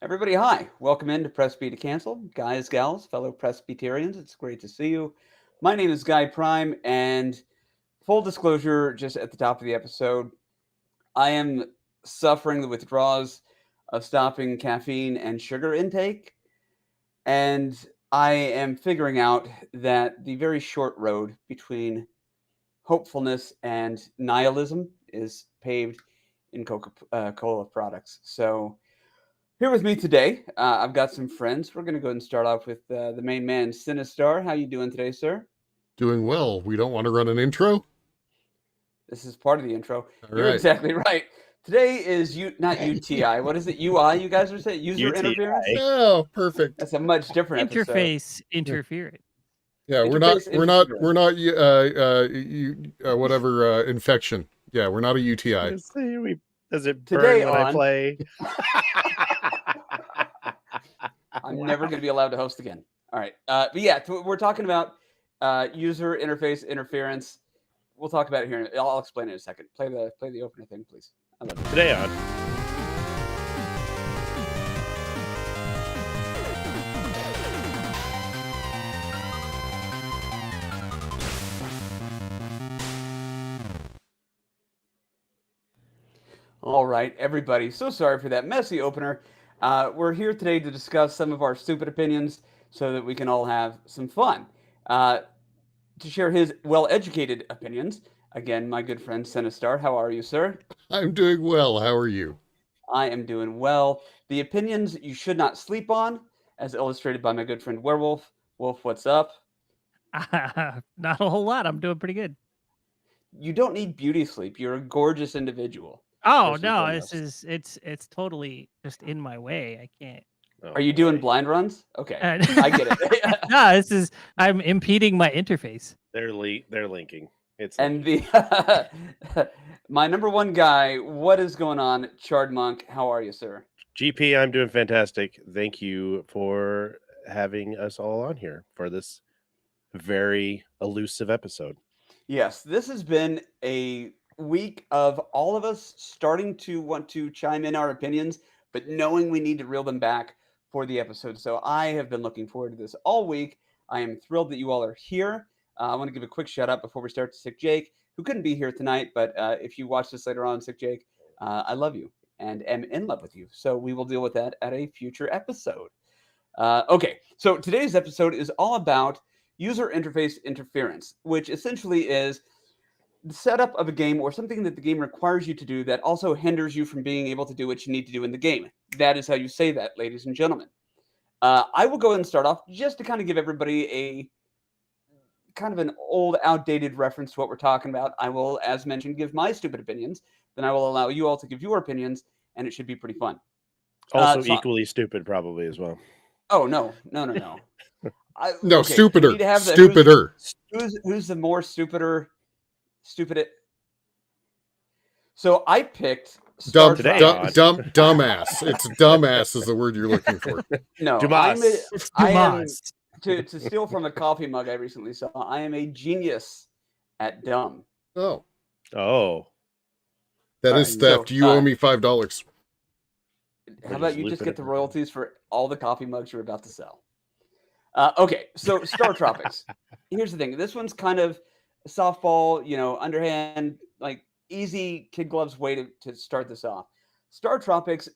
Everybody, hi. Welcome in to Press B to Cancel. Guys, gals, fellow Presbyterians, it's great to see you. My name is Guy Prime, and full disclosure, just at the top of the episode, I am suffering the withdrawals of stopping caffeine and sugar intake, and I am figuring out that the very short road between hopefulness and nihilism is paved in Coca-Cola products. So, here with me today, I've got some friends. We're going to go ahead and start off with the main man, Sinistar. How you doing today, sir? Doing well. We don't want to run an intro? This is part of the intro. All You're right. exactly right. Today is not UTI. What is it? UI? You guys are saying user UTI. interference. Oh, perfect. That's a much different episode. Interface interference. Yeah, Interface we're not whatever infection. Yeah, we're not a UTI. Does it Today burn when on- I play? I'm never going to be allowed to host again. All right. But yeah, we're talking about user interface interference. We'll talk about it here. I'll explain it in a second. Play the opener thing, please. I love it. Today on. All right, everybody. So sorry for that messy opener. We're here today to discuss some of our stupid opinions so that we can all have some fun. To share his well-educated opinions, again, my good friend Sinistar. How are you, sir? I'm doing well. How are you? I am doing well. The opinions you should not sleep on, as illustrated by my good friend Werewolf. Wolf, what's up? Not a whole lot. I'm doing pretty good. You don't need beauty sleep. You're a gorgeous individual. Oh First and no, foremost. it's totally just in my way. I can't. Are you doing blind runs? Okay, I get it. No, I'm impeding my interface. They're linking. It's And the my number one guy, what is going on? Chard Monk, how are you, sir? GP. I'm doing fantastic. Thank you for having us all on here for this very elusive episode. Yes, this has been a week of all of us starting to want to chime in our opinions, but knowing we need to reel them back for the episode. So I have been looking forward to this all week. I am thrilled that you all are here. I want to give a quick shout out before we start to Sick Jake, who couldn't be here tonight, but if you watch this later on, Sick Jake, I love you and am in love with you. So we will deal with that at a future episode. Okay, so today's episode is all about user interface interference, which essentially is the setup of a game or something that the game requires you to do that also hinders you from being able to do what you need to do in the game. That is how you say that, ladies and gentlemen. I will go ahead and start off just to kind of give everybody a kind of an old, outdated reference to what we're talking about. I will, as mentioned, give my stupid opinions. Then I will allow you all to give your opinions, and it should be pretty fun. Also so- equally stupid, probably as well. Oh, no. No, Okay, stupider. we need to have the- Stupider. Who's the more stupid? So I picked Star Today Trek. Dumbass. It's dumbass is the word you're looking for. No, Dumas. It's I am Dumas. to steal from a coffee mug I recently saw. I am a genius at dumb. Oh, Oh, that All is right, theft. so, You owe me $5. How about you just get the royalties for all the coffee mugs you're about to sell? Okay, so Star Tropics. Here's the thing. This one's kind of a softball, underhand, like easy kid gloves way to start this off. Star Tropics,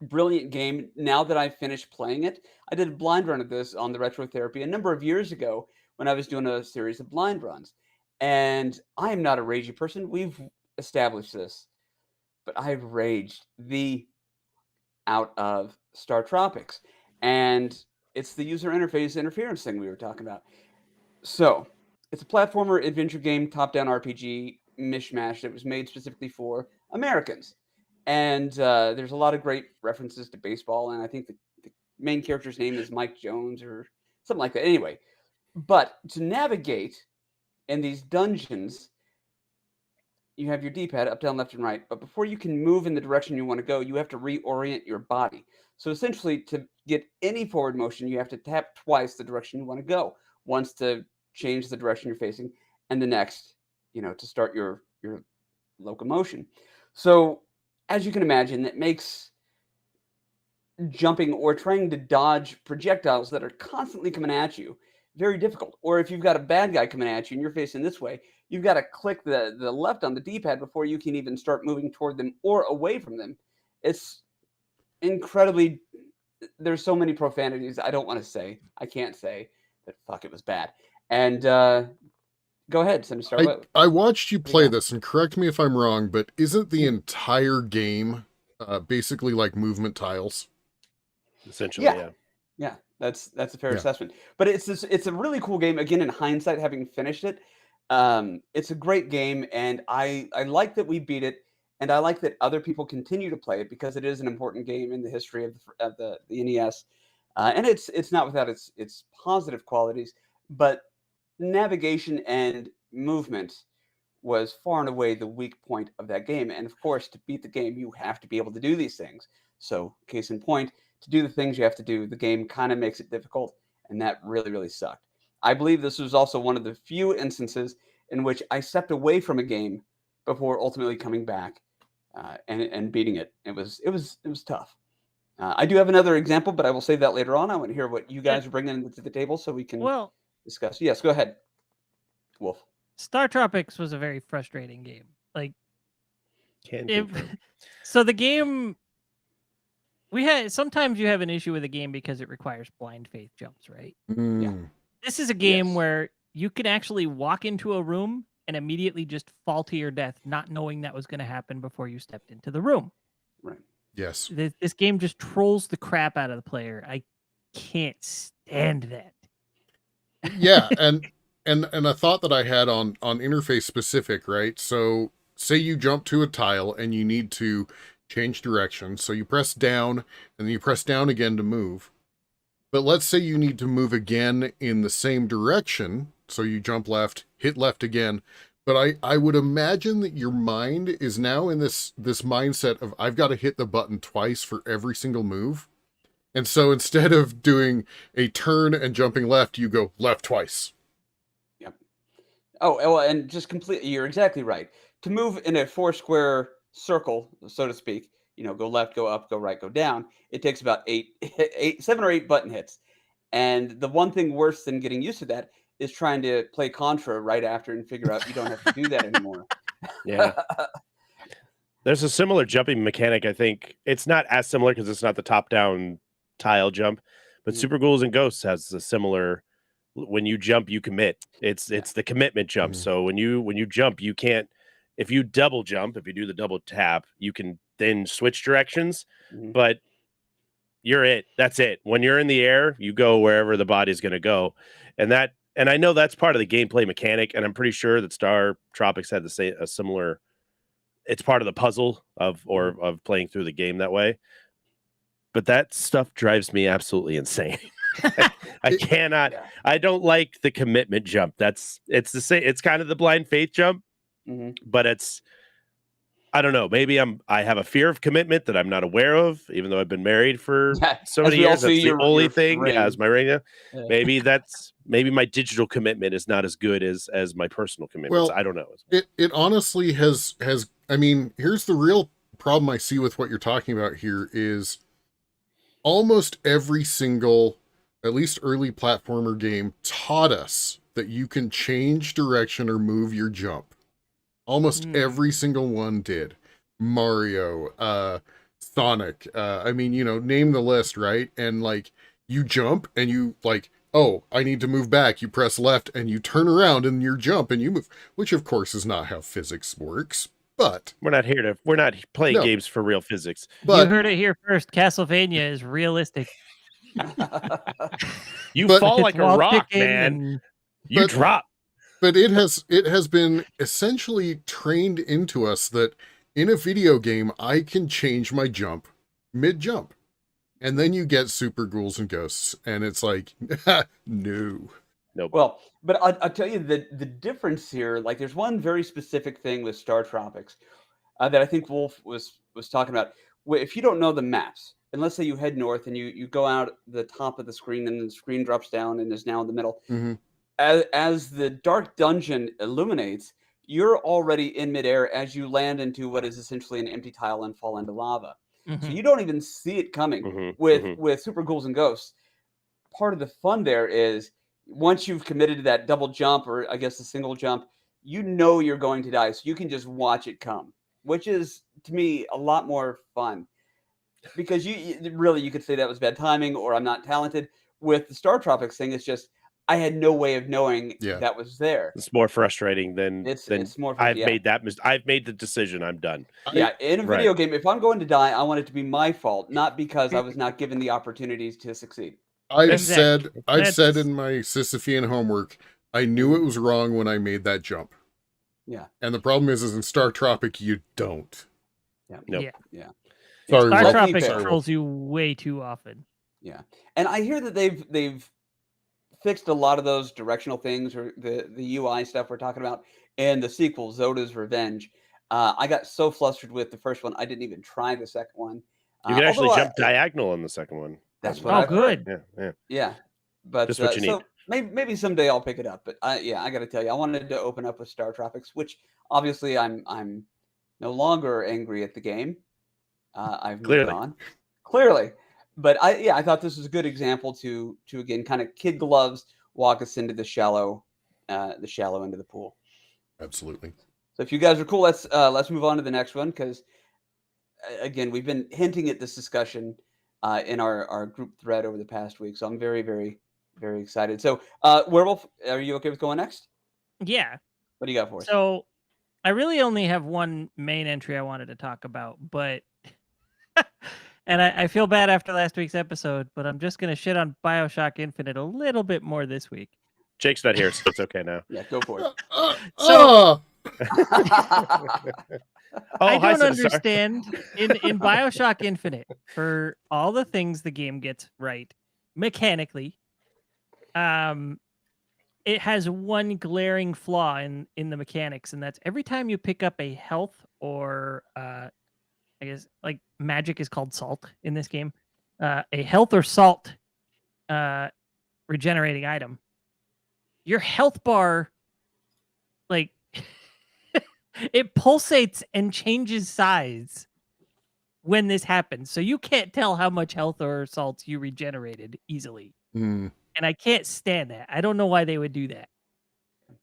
brilliant game. Now that I've finished playing it, I did a blind run of this on the Retro Therapy a number of years ago when I was doing a series of blind runs. And I am not a ragey person. We've established this. But I've raged the out of Star Tropics. And it's the user interface interference thing we were talking about. So it's a platformer adventure game, top-down RPG mishmash that was made specifically for Americans. And there's a lot of great references to baseball. And I think the main character's name is Mike Jones or something like that. Anyway, but to navigate in these dungeons, you have your D-pad up, down, left, and right. But before you can move in the direction you want to go, you have to reorient your body. So essentially, to get any forward motion, you have to tap twice the direction you want to go. Once to change the direction you're facing, and the next, to start your locomotion. So, as you can imagine, that makes jumping or trying to dodge projectiles that are constantly coming at you, very difficult. Or if you've got a bad guy coming at you and you're facing this way, you've got to click the left on the D-pad before you can even start moving toward them or away from them. It's incredibly, there's so many profanities I don't want to say. I can't say, but fuck, it was bad. And go ahead, Sinister. I watched you play Yeah. this, and correct me if I'm wrong, but isn't the entire game basically like movement tiles? Essentially, Yeah. yeah. Yeah, that's a fair Yeah. assessment. But it's a really cool game. Again, in hindsight, having finished it, it's a great game, and I like that we beat it, and I like that other people continue to play it because it is an important game in the history of the NES. And it's not without its positive qualities, but navigation and movement was far and away the weak point of that game. And of course, to beat the game, you have to be able to do these things. So, case in point, to do the things you have to do, the game kind of makes it difficult, and that really, really sucked. I believe this was also one of the few instances in which I stepped away from a game before ultimately coming back and beating it. It was tough. I do have another example, but I will save that later on. I want to hear what you guys are bringing to the table so we can Well, discuss. Yes, go ahead, Wolf. Star Tropics was a very frustrating game. Like, Can it, confirm. so the game, sometimes you have an issue with a game because it requires blind faith jumps, right? Mm. This is a game Yes. where you can actually walk into a room and immediately just fall to your death, not knowing that was going to happen before you stepped into the room. Right. Yes. This game just trolls the crap out of the player. I can't stand that. Yeah, and a thought that I had on interface specific, right? So say you jump to a tile and you need to change direction. So you press down and then you press down again to move. But let's say you need to move again in the same direction. So you jump left, hit left again. But I would imagine that your mind is now in this mindset of I've got to hit the button twice for every single move. And so instead of doing a turn and jumping left, you go left twice. Yep. Oh, well, and just completely, you're exactly right. To move in a four square circle, so to speak, go left, go up, go right, go down, it takes about 7 or 8 button hits. And the one thing worse than getting used to that is trying to play Contra right after and figure out you don't have to do that anymore. Yeah. There's a similar jumping mechanic. I think it's not as similar because it's not the top-down tile jump, but Mhm. Super Ghouls and Ghosts has a similar. When you jump, you commit. It's the commitment jump. Mhm. So when you jump, you can't. If you double jump, if you do the double tap, you can then switch directions. Mhm. But you're it. That's it. When you're in the air, you go wherever the body's going to go, and I know that's part of the gameplay mechanic. And I'm pretty sure that Star Tropics had a similar. It's part of the puzzle of playing through the game that way. But that stuff drives me absolutely insane. I cannot. Yeah. I don't like the commitment jump. It's the same. It's kind of the blind faith jump, Mhm. but I don't know. Maybe I have a fear of commitment that I'm not aware of, even though I've been married for Yeah, so as many we all years. see That's the your only thing. ring. Yeah, as my ring. Yeah. Maybe my digital commitment is not as good as my personal commitments. Well, I don't know. It honestly has I mean, here's the real problem I see with what you're talking about here is almost every single, at least early platformer game taught us that you can change direction or move your jump. Almost every single one did. Mario, Sonic, I mean, name the list, right? And like you jump and you like, oh, I need to move back. You press left and you turn around and you jump and you move, which of course is not how physics works. But we're not playing games for real physics. But you heard it here first. Castlevania is realistic. You But fall It's like a wall rock, kicking man. and- You But- drop. But it has been essentially trained into us that in a video game, I can change my jump mid-jump. And then you get Super Ghouls and Ghosts, and it's like, no. Nope. Well, but I'll tell you the difference here. Like, there's one very specific thing with Star Tropics that I think Wolf was talking about. If you don't know the maps, and let's say you head north and you go out the top of the screen, and the screen drops down and is now in the middle. Mhm. As the dark dungeon illuminates, you're already in midair as you land into what is essentially an empty tile and fall into lava. so Mhm. you don't even see it coming. Mhm, With mhm. Super Ghouls and Ghosts, part of the fun there is once you've committed to that double jump, or I guess the single jump, you know you're going to die, so you can just watch it come, which is to me a lot more fun because really you could say that was bad timing or I'm not talented. With the Star Tropics thing, it's just I had no way of knowing Yeah. that was there. It's more frustrating than It's more I've yeah. made that I've made the decision. I'm done. Yeah, in a Right. video game, if I'm going to die, I want it to be my fault, not because I was not given the opportunities to succeed. Exactly. I've said That's- in my Sisyphean homework, I knew it was wrong when I made that jump. Yeah, And the problem is in Star Tropic, you don't. yeah, Nope. Yeah. yeah. Sorry, Star Wolf. Tropic Sorry, trolls you way too often. Yeah, and I hear that they've fixed a lot of those directional things or the UI stuff we're talking about in the sequel, Zoda's Revenge. I got so flustered with the first one, I didn't even try the second one. You can actually Although jump diagonal on the second one. that's by what the way. Oh, I've heard. good. Yeah, yeah. Yeah, but Just what you need. so maybe someday I'll pick it up. But I got to tell you, I wanted to open up with Star Tropics, which obviously I'm no longer angry at the game. I've moved Clearly. on, clearly. But I thought this was a good example to again kind of kid gloves walk us into the shallow end of the pool. Absolutely. So if you guys are cool, let's move on to the next one because again we've been hinting at this discussion in our group thread over the past week. So I'm very very very excited. So Werewolf, are you okay with going next? Yeah. What do you got for us? So I really only have one main entry I wanted to talk about, but and I feel bad after last week's episode, but I'm just gonna shit on BioShock Infinite a little bit more this week. Jake's not here, so it's okay now. Yeah, go for it. So- Oh, I hi, don't Sinistar. understand in BioShock Infinite for all the things the game gets right mechanically. It has one glaring flaw in the mechanics, and that's every time you pick up a health or I guess like magic is called salt in this game, a health or salt regenerating item, your health bar like it pulsates and changes size when this happens. So you can't tell how much health or salts you regenerated easily. Hmm. And I can't stand that. I don't know why they would do that.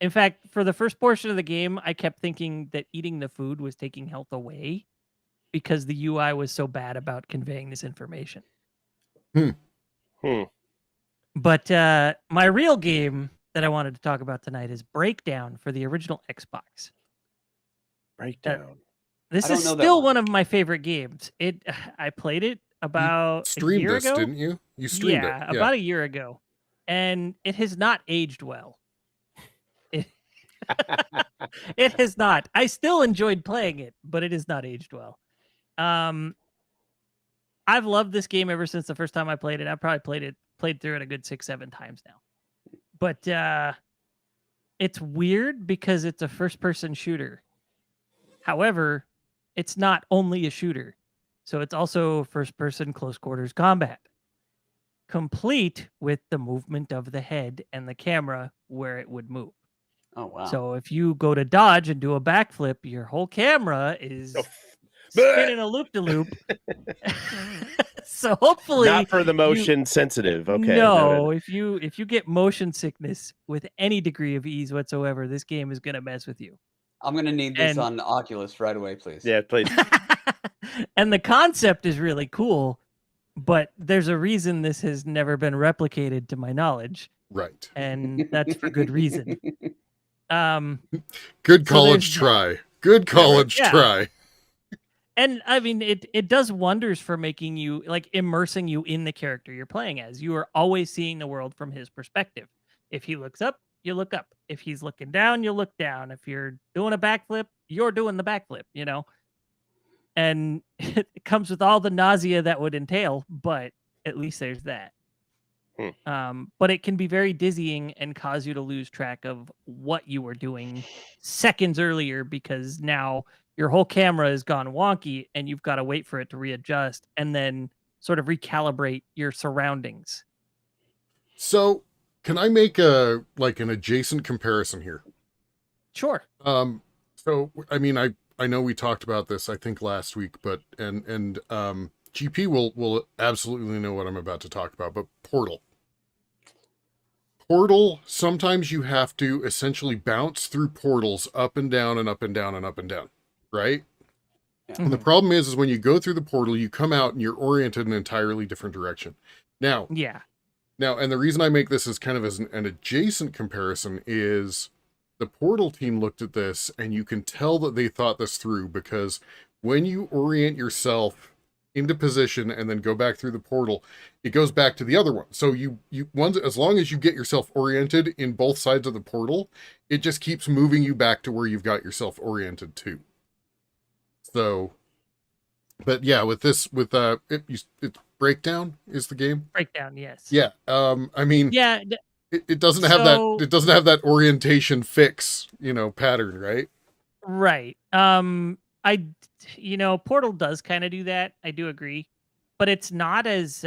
In fact, for the first portion of the game, I kept thinking that eating the food was taking health away because the UI was so bad about conveying this information. Hmm. But my real game that I wanted to talk about tonight is Breakdown for the original Xbox. Breakdown. This I don't is know that still one. one of my favorite games. I played it about a Streamed year this, ago. didn't you? You streamed Yeah, it. about a year ago, and it has not aged well. It, it has not. I still enjoyed playing it, but it has not aged well. I've loved this game ever since the first time I played it. I've probably played through it a good 6-7 times now. But it's weird because it's a first-person shooter. However, it's not only a shooter. So it's also first-person close quarters combat, complete with the movement of the head and the camera where it would move. Oh wow. So if you go to dodge and do a backflip, your whole camera is Oh, spinning a loop-de-loop. So hopefully Not for the motion sensitive. Okay. No, noted. if you get motion sickness with any degree of ease whatsoever, this game is gonna mess with you. I'm gonna need this and- on Oculus right away, please. Yeah, please. And the concept is really cool, but there's a reason this has never been replicated to my knowledge, Right. and that's for good reason. Good So college there's that. try. Good college Yeah. try. And I mean, it does wonders for making you like immersing you in the character you're playing as. You are always seeing the world from his perspective. If he looks up, you look up. If he's looking down, you look down. If you're doing a backflip, you're doing the backflip, you know? And it comes with all the nausea that would entail, but at least there's that. But it can be very dizzying and cause you to lose track of what you were doing seconds earlier because now your whole camera has gone wonky and you've got to wait for it to readjust and then sort of recalibrate your surroundings. So, can I make an adjacent comparison here? Sure. So I mean, I know we talked about this, I think last week, but GP will absolutely know what I'm about to talk about, but Portal. Portal, sometimes you have to essentially bounce through portals up and down and up and down and up and down, right? Yeah. And the problem is when you go through the portal, you come out and you're oriented in an entirely different direction. Now, and the reason I make this as kind of as an adjacent comparison is the Portal team looked at this and you can tell that they thought this through, because when you orient yourself into position and then go back through the portal, it goes back to the other one. So you once, as long as you get yourself oriented in both sides of the portal, it just keeps moving you back to where you've got yourself oriented to. So, but yeah, with this, it's Breakdown is the game. Breakdown, yes. Yeah. I mean, yeah. It doesn't have that. It doesn't have that orientation fix, pattern, right? Right. Portal does kind of do that. I do agree, but it's not as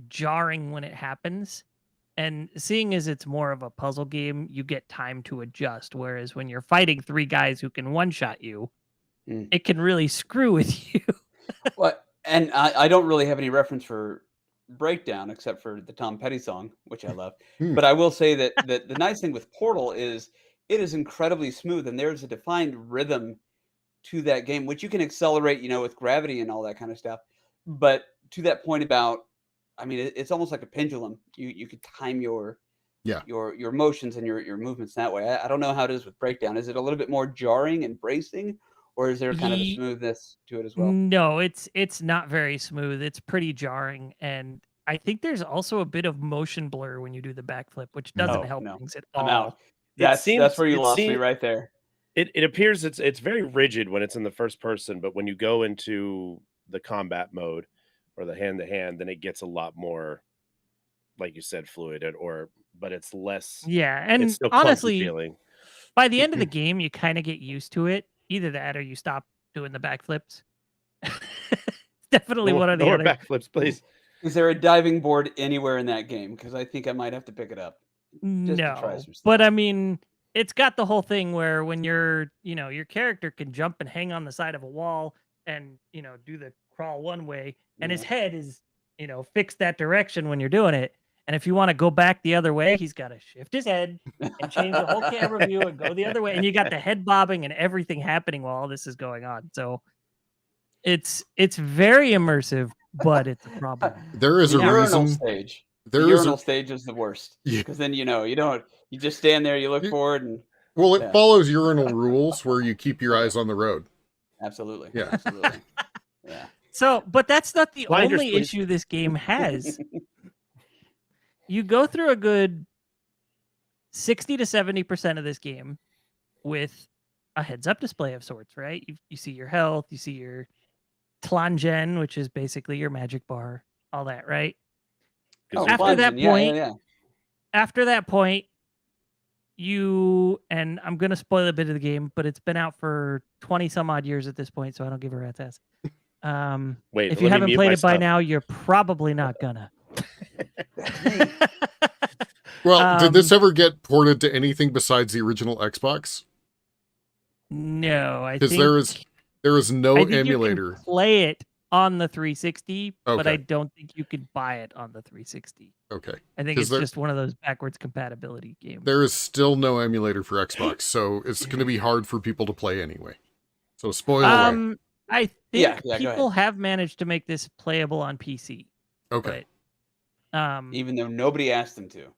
jarring when it happens. And seeing as it's more of a puzzle game, you get time to adjust. Whereas when you're fighting 3 guys who can one-shot you, it can really screw with you. Well, and I don't really have any reference for Breakdown except for the Tom Petty song, which I love. But I will say that the nice thing with Portal is it is incredibly smooth, and there's a defined rhythm to that game, which you can accelerate, with gravity and all that kind of stuff. But to that point about, I mean, it's almost like a pendulum. You could time your motions and your movements that way. I don't know how it is with Breakdown. Is it a little bit more jarring and bracing, or is there kind of a smoothness to it as well? No, it's not very smooth. It's pretty jarring, and I think there's also a bit of motion blur when you do the backflip, which doesn't help things at all. I'm out. That's where you lost me right there. It appears it's very rigid when it's in the first person, but when you go into the combat mode or the hand-to-hand, then it gets a lot more, like you said, fluid, but it's less. Yeah, and it's still honestly, feeling. By the end of the game, you kind of get used to it. Either that or you stop doing the backflips. Definitely one or the other. Backflips, please. Is there a diving board anywhere in that game? Because I think I might have to pick it up. Just to try some stuff. But I mean, it's got the whole thing where when your character can jump and hang on the side of a wall and, do the crawl one way, and his head is, fixed that direction when you're doing it. And if you want to go back the other way, he's got to shift his head and change the whole camera view and go the other way. And you got the head bobbing and everything happening while all this is going on. So it's very immersive, but it's a problem. There is a reason. Stage. The urinal stage is the worst, because then you just stand there, you look forward, and it follows urinal rules where you keep your eyes on the road. Absolutely. Yeah. Absolutely. Yeah. So, but that's not the only issue this game has. You go through a good 60 to 70% of this game with a heads-up display of sorts, right? You see your health, you see your Tlangen, which is basically your magic bar, all that, right? After that point, and I'm going to spoil a bit of the game, but it's been out for 20 some odd years at this point, so I don't give a rat's ass. Wait, if you haven't played it by now, you're probably not gonna. Well, did this ever get ported to anything besides the original Xbox? No, I think because there is no emulator. You can play it on the 360, but I don't think you could buy it on the 360. Okay. I think it's just one of those backwards compatibility games. There is still no emulator for Xbox, so it's going to be hard for people to play anyway. So spoiler away. I think people have managed to make this playable on PC. Okay. But, even though nobody asked them to.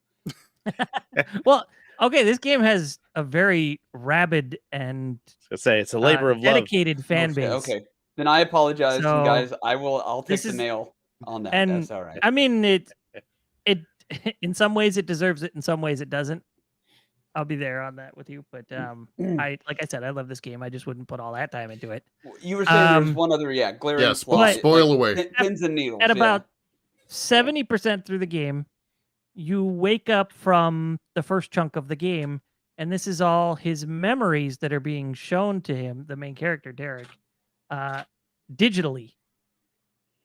Well, okay, this game has a very rabid and it's a labor of love. Dedicated fan base. Okay. Then I apologize, guys. I'll take the nail on that. And that's all right. I mean, it in some ways it deserves it, in some ways it doesn't. I'll be there on that with you, but like I said, I love this game. I just wouldn't put all that time into it. You were saying there's one other glaring flaw. Spoil away. Pins and needles. At about 70% through the game, you wake up from the first chunk of the game, and this is all his memories that are being shown to him, the main character, Derek, digitally.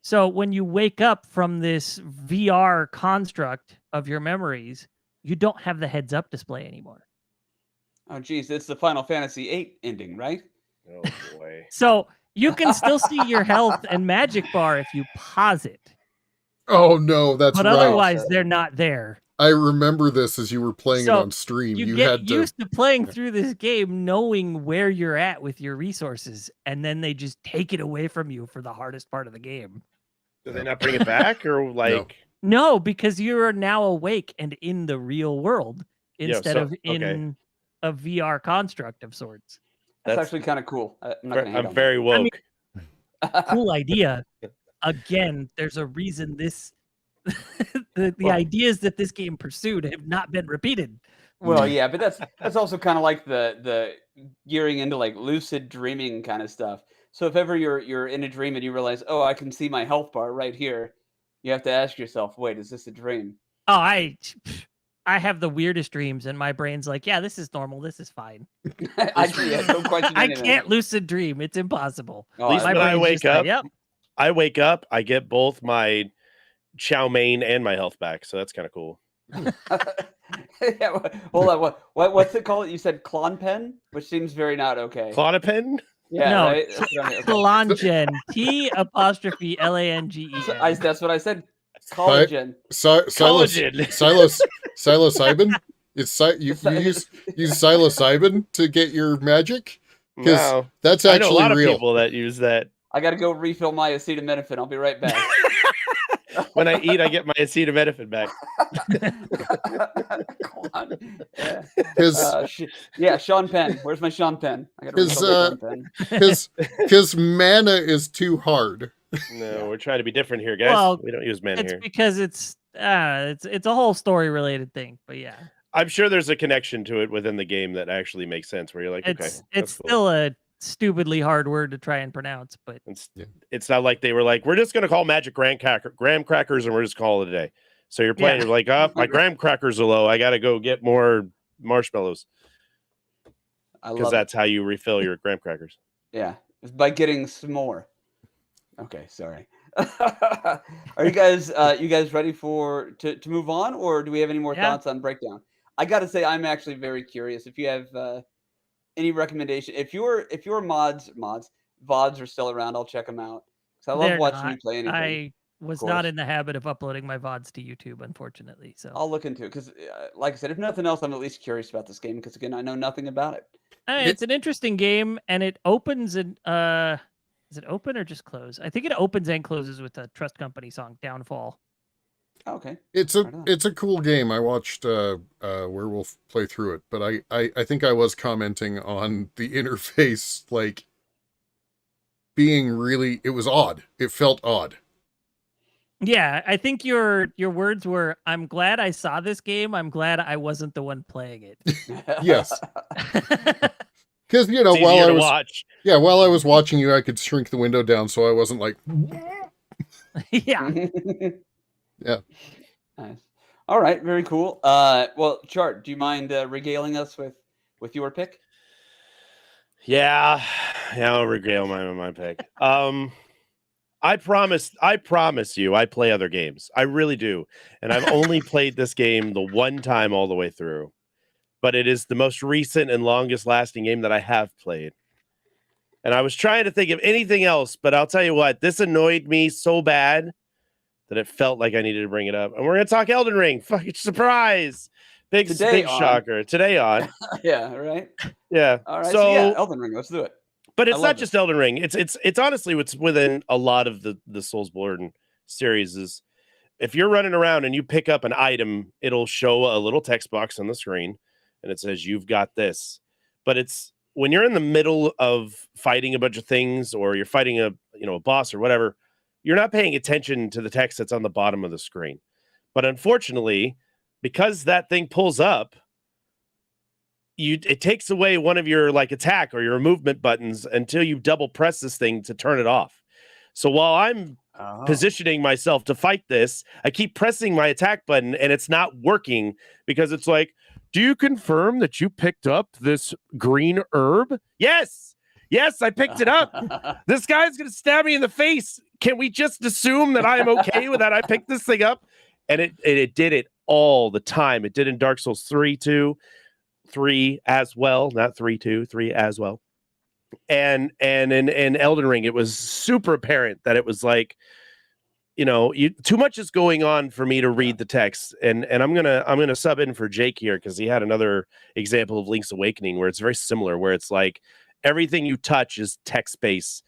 So when you wake up from this VR construct of your memories, you don't have the heads-up display anymore. Oh, geez. It's the Final Fantasy VIII ending, right? Oh boy. So you can still see your health and magic bar if you pause it, Oh no, that's but right. otherwise they're not there. I remember this as you were playing it So on stream. you You get had to. used to playing through this game knowing where you're at with your resources, and then they just take it away from you for the hardest part of the game. Do they not bring it back, or like? No, because you are now awake and in the real world instead of in a VR construct of sorts. That's actually kind of cool. I'm not gonna hate I'm on very woke. I mean, cool idea. Again, there's a reason this the ideas that this game pursued have not been repeated. Well, yeah, but that's also kind of like the gearing into like lucid dreaming kind of stuff. So if ever you're in a dream and you realize, oh, I can see my health bar right here, you have to ask yourself, wait, is this a dream? Oh, I have the weirdest dreams, and my brain's like, yeah, this is normal. This is fine. Don't question I anything. can't lucid dream. It's impossible. At least My when I brain's wake just like, up, yep. I wake up, I get both my chow mein and my health back, so that's kind of cool. Yeah, hold on. What's it called? You said Clonpen, which seems very not okay. Clonopin? Yeah, No, right? That's what I mean, okay. Clongen. T''Langen. That's what I said. Collagen. Psilocybin? You use psilocybin to get your magic? Because No. that's I know a actually lot of real. people that use that. I got to go refill my acetaminophen. I'll be right back. When I eat, I get my acetaminophen back. Yeah, Sean Penn. Where's my Sean Penn? I got to refill my Sean Penn. Because mana is too hard. No, we're trying to be different here, guys. Well, we don't use mana It's here. because it's a whole story related thing, but yeah, I'm sure there's a connection to it within the game that actually makes sense. Where you're like, okay, it's that's cool. still a stupidly hard word to try and pronounce, but It's not like they were like, we're just going to call magic graham crackers and we're just call it a day. So you're playing, you're like, oh, my graham crackers are low. I got to go get more marshmallows. Because that's how you refill your graham crackers. Yeah, it's by getting some more. Okay, sorry. Are you guys ready to move on, or do we have any more thoughts on Breakdown? I got to say, I'm actually very curious. If you have any recommendation, if your VODs are still around, I'll check them out. Because I love watching you play anything. I was not in the habit of uploading my VODs to YouTube, unfortunately. So I'll look into it because, like I said, if nothing else, I'm at least curious about this game because, again, I know nothing about it. It's an interesting game, and it opens in is it open or just close? I think it opens and closes with a Trust Company song, Downfall. Okay. It's a cool game. I watched Werewolf play through it, but I think I was commenting on the interface like being really, it was odd. It felt odd. Yeah, I think your words were, I'm glad I saw this game. I'm glad I wasn't the one playing it. Yes. Because, while I was watching you, I could shrink the window down so I wasn't like... Yeah. Yeah. Nice. All right, very cool. Well, Chart, do you mind regaling us with your pick? Yeah, I'll regale my pick. I promise you, I play other games. I really do. And I've only played this game the one time all the way through. But it is the most recent and longest lasting game that I have played. And I was trying to think of anything else, but I'll tell you what, this annoyed me so bad that it felt like I needed to bring it up. And we're going to talk Elden Ring. Fucking surprise. Big shocker. Today on. Yeah, right? Yeah. All right, so yeah, Elden Ring, let's do it. But it's not just Elden Ring. It's honestly what's within a lot of the Soulsborne series is if you're running around and you pick up an item, it'll show a little text box on the screen and it says you've got this. But it's when you're in the middle of fighting a bunch of things or you're fighting a boss or whatever, you're not paying attention to the text that's on the bottom of the screen. But unfortunately, because that thing pulls up, it takes away one of your attack or your movement buttons until you double press this thing to turn it off. So while I'm positioning myself to fight this, I keep pressing my attack button and it's not working because it's like, do you confirm that you picked up this green herb? Yes, I picked it up. This guy's going to stab me in the face. Can we just assume that I'm okay with that? I picked this thing up and it did it all the time. It did in Dark Souls 3 too. 3 as well, not 3 2, 3 as well. And in Elden Ring, it was super apparent that it was like, too much is going on for me to read the text. And I'm gonna sub in for Jake here because he had another example of Link's Awakening where it's very similar, where it's like everything you touch is text based.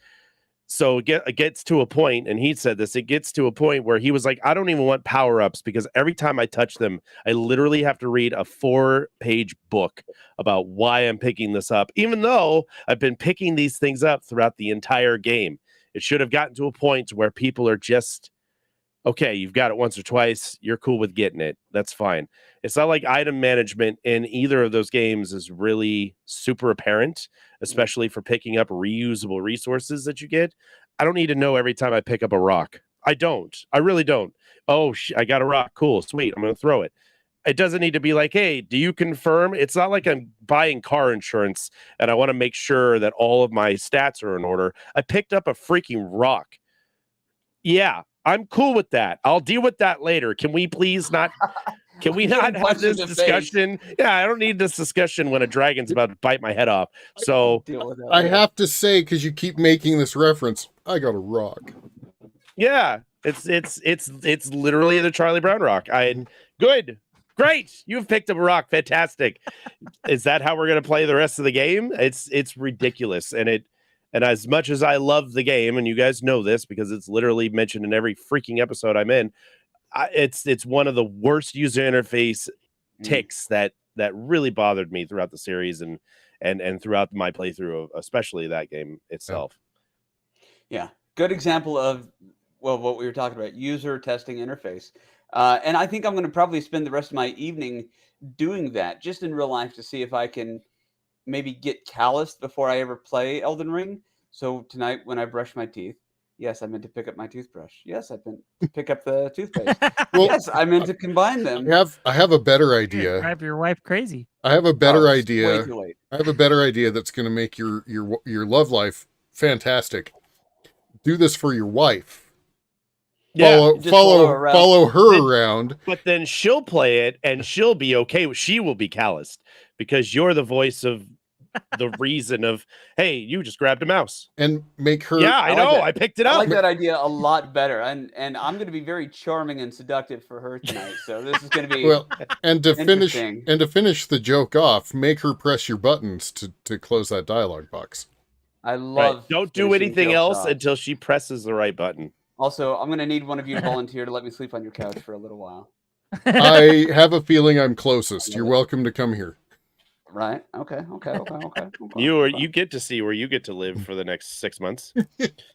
So it gets to a point, and he said this, it gets to a point where he was like, I don't even want power-ups because every time I touch them, I literally have to read a 4-page book about why I'm picking this up, even though I've been picking these things up throughout the entire game. It should have gotten to a point where people are just, okay, you've got it once or twice, you're cool with getting it. That's fine. It's not like item management in either of those games is really super apparent, especially for picking up reusable resources that you get. I don't need to know every time I pick up a rock. I don't. I really don't. Oh, I got a rock. Cool. Sweet. I'm going to throw it. It doesn't need to be like, hey, do you confirm? It's not like I'm buying car insurance and I want to make sure that all of my stats are in order. I picked up a freaking rock. Yeah, I'm cool with that. I'll deal with that later. Can we please not? Can we not have this discussion? Yeah, I don't need this discussion when a dragon's about to bite my head off. So I have to say, because you keep making this reference, I got a rock. Yeah, it's literally the Charlie Brown rock. Good. Great. You've picked up a rock. Fantastic. Is that how we're gonna play the rest of the game? It's ridiculous. And as much as I love the game, and you guys know this because it's literally mentioned in every freaking episode I'm in, it's one of the worst user interface ticks that really bothered me throughout the series and throughout my playthrough of especially that game itself. Yeah, good example of what we were talking about, user testing interface. And I think I'm going to probably spend the rest of my evening doing that just in real life to see if I can maybe get calloused before I ever play Elden Ring. So tonight when I brush my teeth, yes, I meant to pick up my toothbrush. Yes, I meant to pick up the toothpaste. Well, yes, I meant to combine them. I have a better idea. Drive your wife crazy. I have a better it's idea. way too late. I have a better idea that's going to make your love life fantastic. Do this for your wife. Yeah, follow her around. But then she'll play it and she'll be okay. She will be calloused because you're the voice of the reason of, hey, you just grabbed a mouse. And make her... Yeah, I know. I picked it up. I like that idea a lot better. And I'm going to be very charming and seductive for her tonight. So this is going to be and to finish the joke off, make her press your buttons to close that dialogue box. I love... Right. Don't do anything else until she presses the right button. Also, I'm going to need one of you to volunteer to let me sleep on your couch for a little while. I have a feeling I'm closest. You're welcome to come here. Right? Okay. You get to see where you get to live for the next 6 months.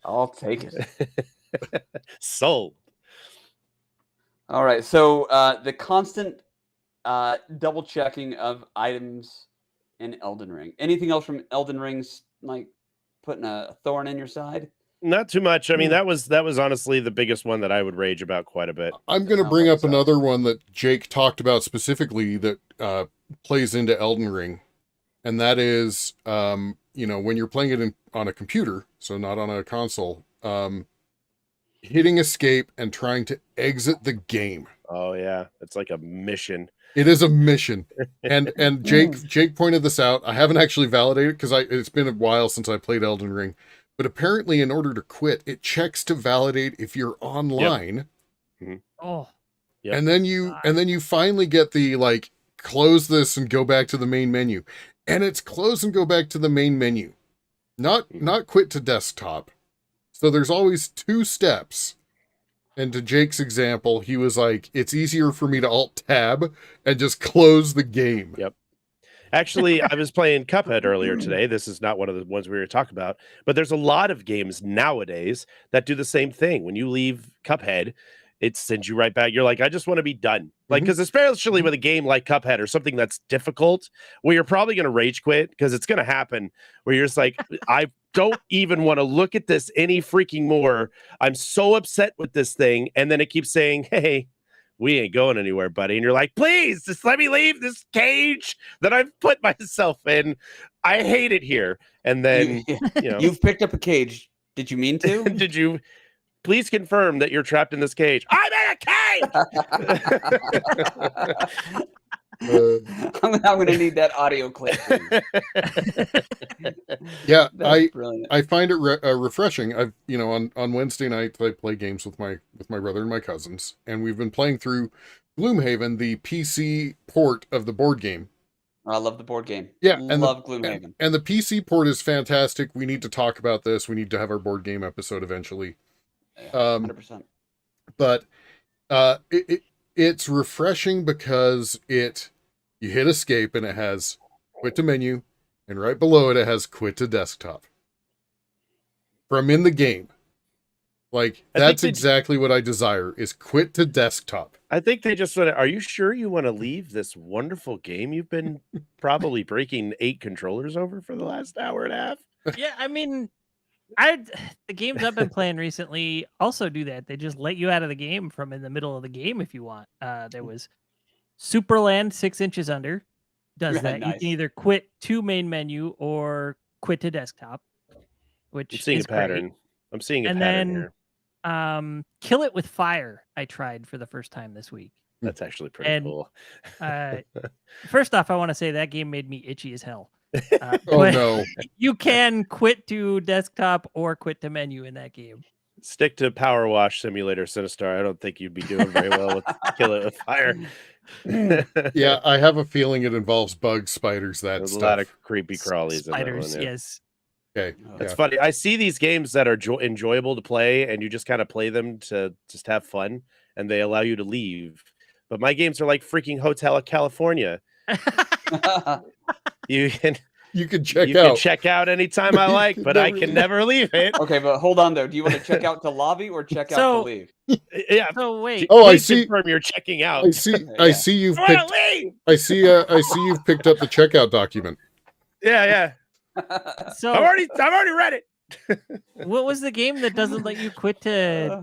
I'll take it. Sold. All right. So the constant double checking of items in Elden Ring. Anything else from Elden Ring's like putting a thorn in your side? Not too much. I mean, that was honestly the biggest one that I would rage about quite a bit. I'm going to bring up another one that Jake talked about specifically that plays into Elden Ring. And that is, when you're playing it on a computer, so not on a console, hitting escape and trying to exit the game. Oh, yeah. It's like a mission. It is a mission. And Jake pointed this out. I haven't actually validated because it's been a while since I played Elden Ring. But apparently, in order to quit, it checks to validate if you're online. Yep. Mm-hmm. Oh, yep. And then you finally get the close this and go back to the main menu, and it's close and go back to the main menu, not quit to desktop. So there's always 2 steps. And to Jake's example, he was like, "It's easier for me to Alt Tab and just close the game." Yep. Actually, I was playing Cuphead earlier today. This is not one of the ones we were talking about, but there's a lot of games nowadays that do the same thing. When you leave Cuphead, it sends you right back. You're like, I just want to be done. Like, because especially with a game like Cuphead or something that's difficult, where you're probably going to rage quit because it's going to happen, where you're just like, I don't even want to look at this any freaking more. I'm so upset with this thing. And then it keeps saying, hey, we ain't going anywhere, buddy. And you're like, please, just let me leave this cage that I've put myself in. I hate it here. And then, You've picked up a cage. Did you mean to? Did you please confirm that you're trapped in this cage? I'm in a cage! I'm going to need that audio clip. Yeah, That's brilliant. I find it refreshing. I've on Wednesday nights I play games with my brother and my cousins, and we've been playing through Gloomhaven, the PC port of the board game. I love the board game. Yeah, love Gloomhaven. And the PC port is fantastic. We need to talk about this. We need to have our board game episode eventually. 100%. But it's refreshing because you hit escape and it has quit to menu, and right below it has quit to desktop from in the game. Like, that's exactly what I desire, is quit to desktop. I think they just want to, are you sure you want to leave this wonderful game you've been probably breaking 8 controllers over for the last hour and a half? Yeah, I mean, the games I've been playing recently also do that. They just let you out of the game from in the middle of the game if you want. There was Superland 6 Inches Under does that. Nice. You can either quit to main menu or quit to desktop, which I'm seeing is a pattern. great. I'm seeing a And pattern then here. Kill It with Fire I tried for the first time this week. That's actually pretty cool. First off, I want to say that game made me itchy as hell. Oh no. You can quit to desktop or quit to menu in that game. Stick to Power Wash Simulator, Sinistar. I don't think you'd be doing very well with Kill It with Fire. Yeah, I have a feeling it involves bugs, spiders, There's stuff. a lot of creepy crawlies Spiders, in that one. yes. Okay. It's funny. I see these games that are enjoyable to play, and you just kind of play them to just have fun, and they allow you to leave. But my games are like freaking Hotel California. You can check out anytime I like, but I can never leave it. Okay, but hold on though. Do you want to check out to lobby or check out to leave? Yeah. So wait. Oh, I Please see. confirm you're checking out. I see you've picked. I see you've picked up the checkout document. Yeah. So I've already read it. What was the game that doesn't let you quit to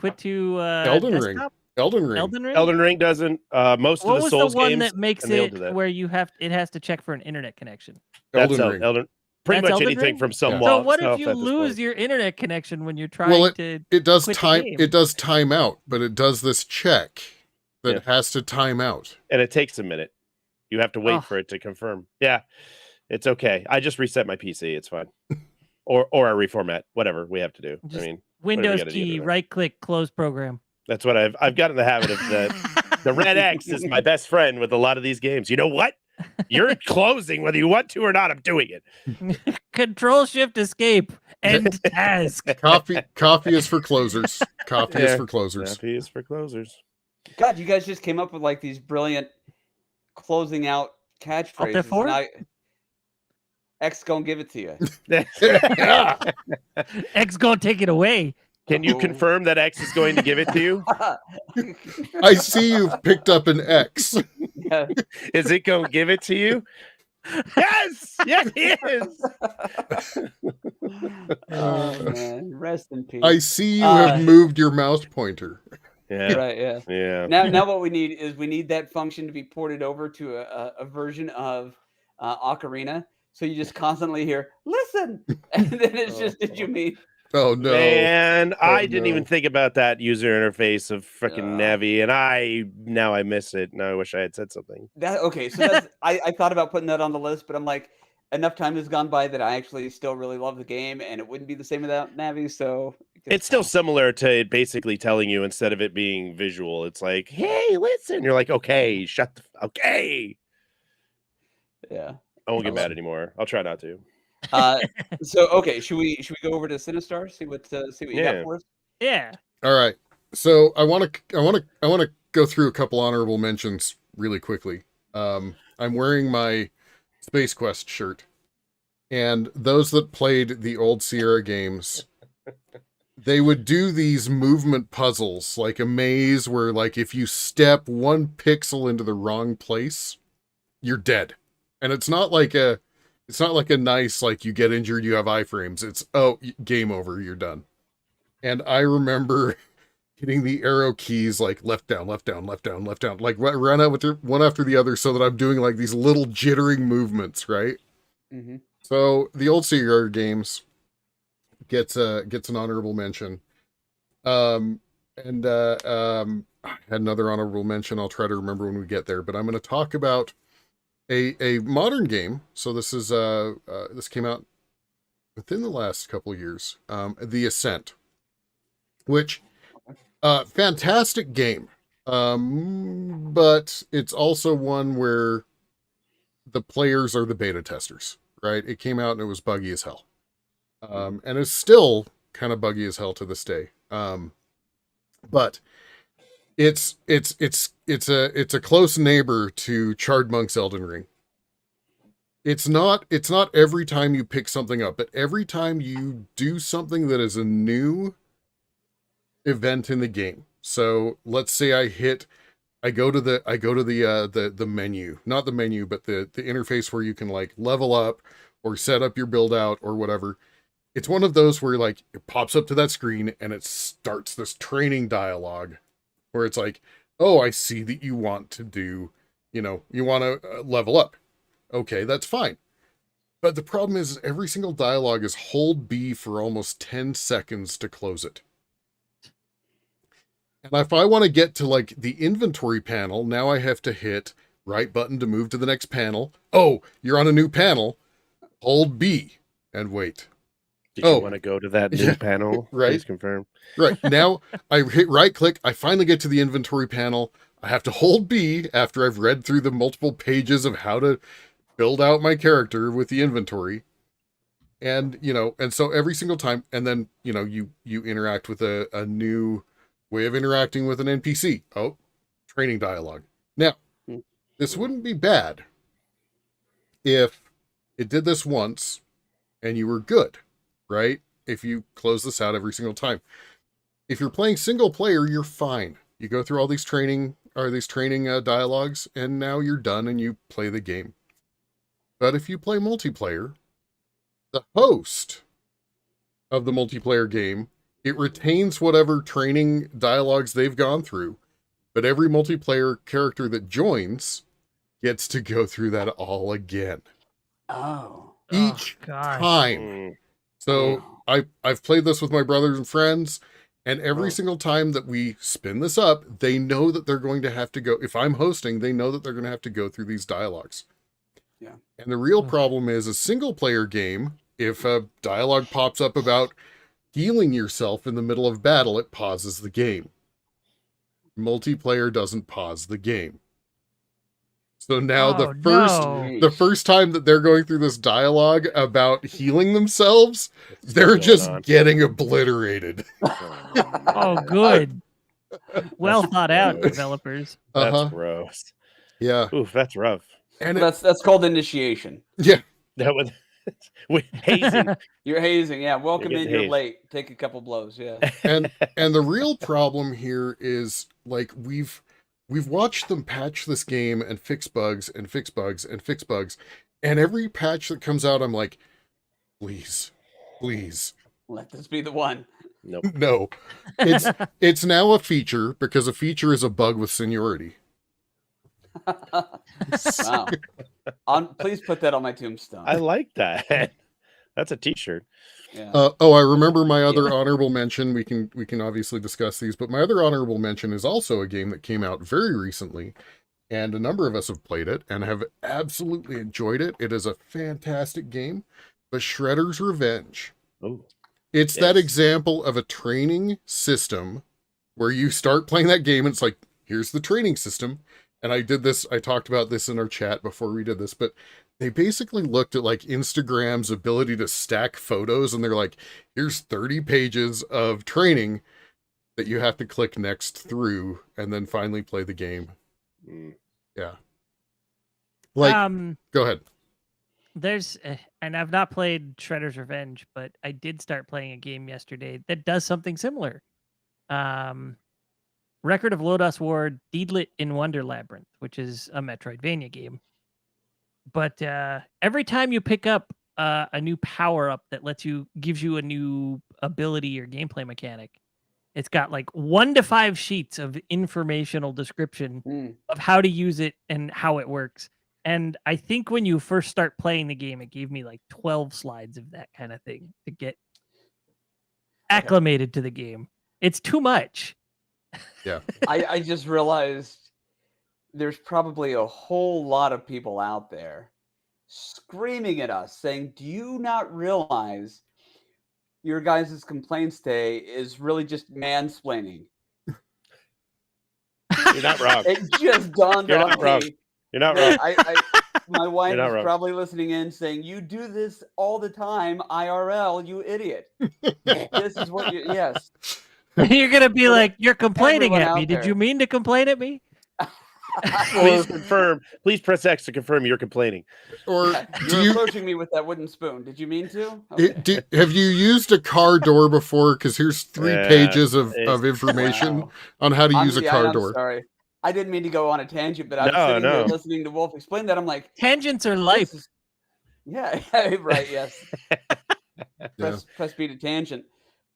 Elden Ring. desktop? Elden Ring. Elden Ring doesn't. Most What of the was Souls the one games that makes and they all it do that. where it has to check for an internet connection? That's Elden Ring. Pretty That's much Elden anything Ring? from some Yeah. So wall. what if stuff you at this lose point. your internet connection when you're trying to? It does quit the time. game? It does time out, but it does this check that Yeah. has to time out. And it takes a minute. You have to wait Oh. for it to confirm. Yeah, it's okay. I just reset my PC. It's fine. or I reformat. Whatever we have to do. Just I mean, Windows gotta do key, there. right click, close program. that's what I've got in the habit of that. The red X is my best friend with a lot of these games. You know what? You're closing whether you want to or not. I'm doing it. Control Shift Escape end task. Coffee is for closers. Coffee is Yeah. for closers. Snappy is for closers. God, you guys just came up with like these brilliant closing out catchphrases. F4? And X gonna give it to you. X gonna take it away. Can you Oh. confirm that X is going to give it to you? I see you've picked up an X. Yeah. Is it going to give it to you? Yes, he is. Oh man, rest in peace. I see you have moved your mouse pointer. Yeah, Right, yeah. yeah. Now what we need is that function to be ported over to a version of Ocarina. So you just constantly hear, listen, and then it's just, did you mean? Oh no. Man, I didn't no. even think about that user interface of freaking Yeah. Navi, and I miss it. Now I wish I had said something. Okay, so that's, I thought about putting that on the list, but I'm like, enough time has gone by that I actually still really love the game, and it wouldn't be the same without Navi. So It's still similar to it basically telling you instead of it being visual, it's like, hey, listen. You're like, okay, okay. yeah. I won't get mad anymore. I'll try not to. So okay, should we go over to Sinistar? See what you got for us? Yeah. All right. So I want to go through a couple honorable mentions really quickly. I'm wearing my Space Quest shirt, and those that played the old Sierra games, they would do these movement puzzles, like a maze where, like, if you step 1 pixel into the wrong place, you're dead. And it's not like a nice, like, you get injured, you have iframes. It's, game over, you're done. And I remember hitting the arrow keys, like left down, like run out with one after the other, so that I'm doing like these little jittering movements, right? Mm-hmm. So the old Sierra games gets an honorable mention. And I had another honorable mention. I'll try to remember when we get there. But I'm going to talk about a modern game. So this is this came out within the last couple of years. The Ascent, which fantastic game. But it's also one where the players are the beta testers, right? It came out and it was buggy as hell. And it's still kind of buggy as hell to this day. But it's a close neighbor to Charred Monk's Elden Ring. It's not every time you pick something up, but every time you do something that is a new event in the game. So let's say I go to the menu, not the menu, but the interface where you can like level up or set up your build out or whatever. It's one of those where like it pops up to that screen and it starts this training dialogue where it's like, oh, I see that you want to do, you want to level up. Okay, that's fine. But the problem is every single dialogue is hold B for almost 10 seconds to close it. And if I want to get to like the inventory panel, now I have to hit right button to move to the next panel. Oh, you're on a new panel. Hold B and wait. Did you want to go to that new panel? Right. Please confirm. Right. Now I hit right click. I finally get to the inventory panel. I have to hold B after I've read through the multiple pages of how to build out my character with the inventory. And, and so every single time, and then, you interact with a new way of interacting with an NPC. Oh, training dialogue. Now, this wouldn't be bad if it did this once and you were good, right? If you close this out every single time. If you're playing single player, you're fine. You go through all these training dialogues and now you're done and you play the game. But if you play multiplayer, the host of the multiplayer game, it retains whatever training dialogues they've gone through, but every multiplayer character that joins gets to go through that all again. Oh. Each time. So I've played this with my brothers and friends, and every single time that we spin this up, they know that they're going to have to go, if I'm hosting, they know that they're going to have to go through these dialogues. Yeah. And the real problem is a single player game, if a dialogue pops up about healing yourself in the middle of battle, it pauses the game. Multiplayer doesn't pause the game. So now the first time that they're going through this dialogue about healing themselves, they're just getting obliterated. Oh, good. Well thought out, developers. That's gross. Yeah. Oof, that's rough. And that's called initiation. Yeah. That was hazing. You're hazing, yeah. Welcome in, you're hazed. late. Take a couple blows, yeah. And the real problem here is like we've watched them patch this game and fix bugs and fix bugs and fix bugs. And every patch that comes out, I'm like, please. Let this be the one. Nope. No. It's now a feature because a feature is a bug with seniority. Wow. Please put that on my tombstone. I like that. That's a t-shirt. Yeah. I remember my other honorable mention. We can obviously discuss these, but my other honorable mention is also a game that came out very recently, and a number of us have played it and have absolutely enjoyed it. It is a fantastic game, but Shredder's Revenge. Oh. It's that example of a training system where you start playing that game and it's like, here's the training system. And I talked about this in our chat before we did this, but they basically looked at like Instagram's ability to stack photos and they're like, here's 30 pages of training that you have to click next through and then finally play the game. Yeah. Like, go ahead. There's, and I've not played Shredder's Revenge, but I did start playing a game yesterday that does something similar. Record of Lodoss War Deedlit in Wonder Labyrinth, which is a Metroidvania game. But every time you pick up a new power up that gives you a new ability or gameplay mechanic, it's got like 1 to 5 sheets of informational description of how to use it and how it works. And I think when you first start playing the game, it gave me like 12 slides of that kind of thing to get acclimated to the game. It's too much. Yeah. I just realized there's probably a whole lot of people out there screaming at us saying, "Do you not realize your guys' complaints today is really just mansplaining?" You're not wrong. It just dawned You're on not wrong. me You're not that wrong. my You're wife not is wrong. probably listening in saying, "You do this all the time, IRL, you idiot." This is what you yes. You're gonna be For like, "You're complaining everyone at me. out Did you there. mean to complain at me?" Please confirm. Please press X to confirm you're complaining. Or Yeah, do you're you approaching me with that wooden spoon. Did you mean to? Okay. have you used a car door before? Because here's 3 pages of information Wow. on how to use a car I'm door. sorry. I didn't mean to go on a tangent, but I was No, sitting here no. listening to Wolf explain that. I'm like, Tangents are this life. is yeah, right, yes. Yeah. Press B to tangent.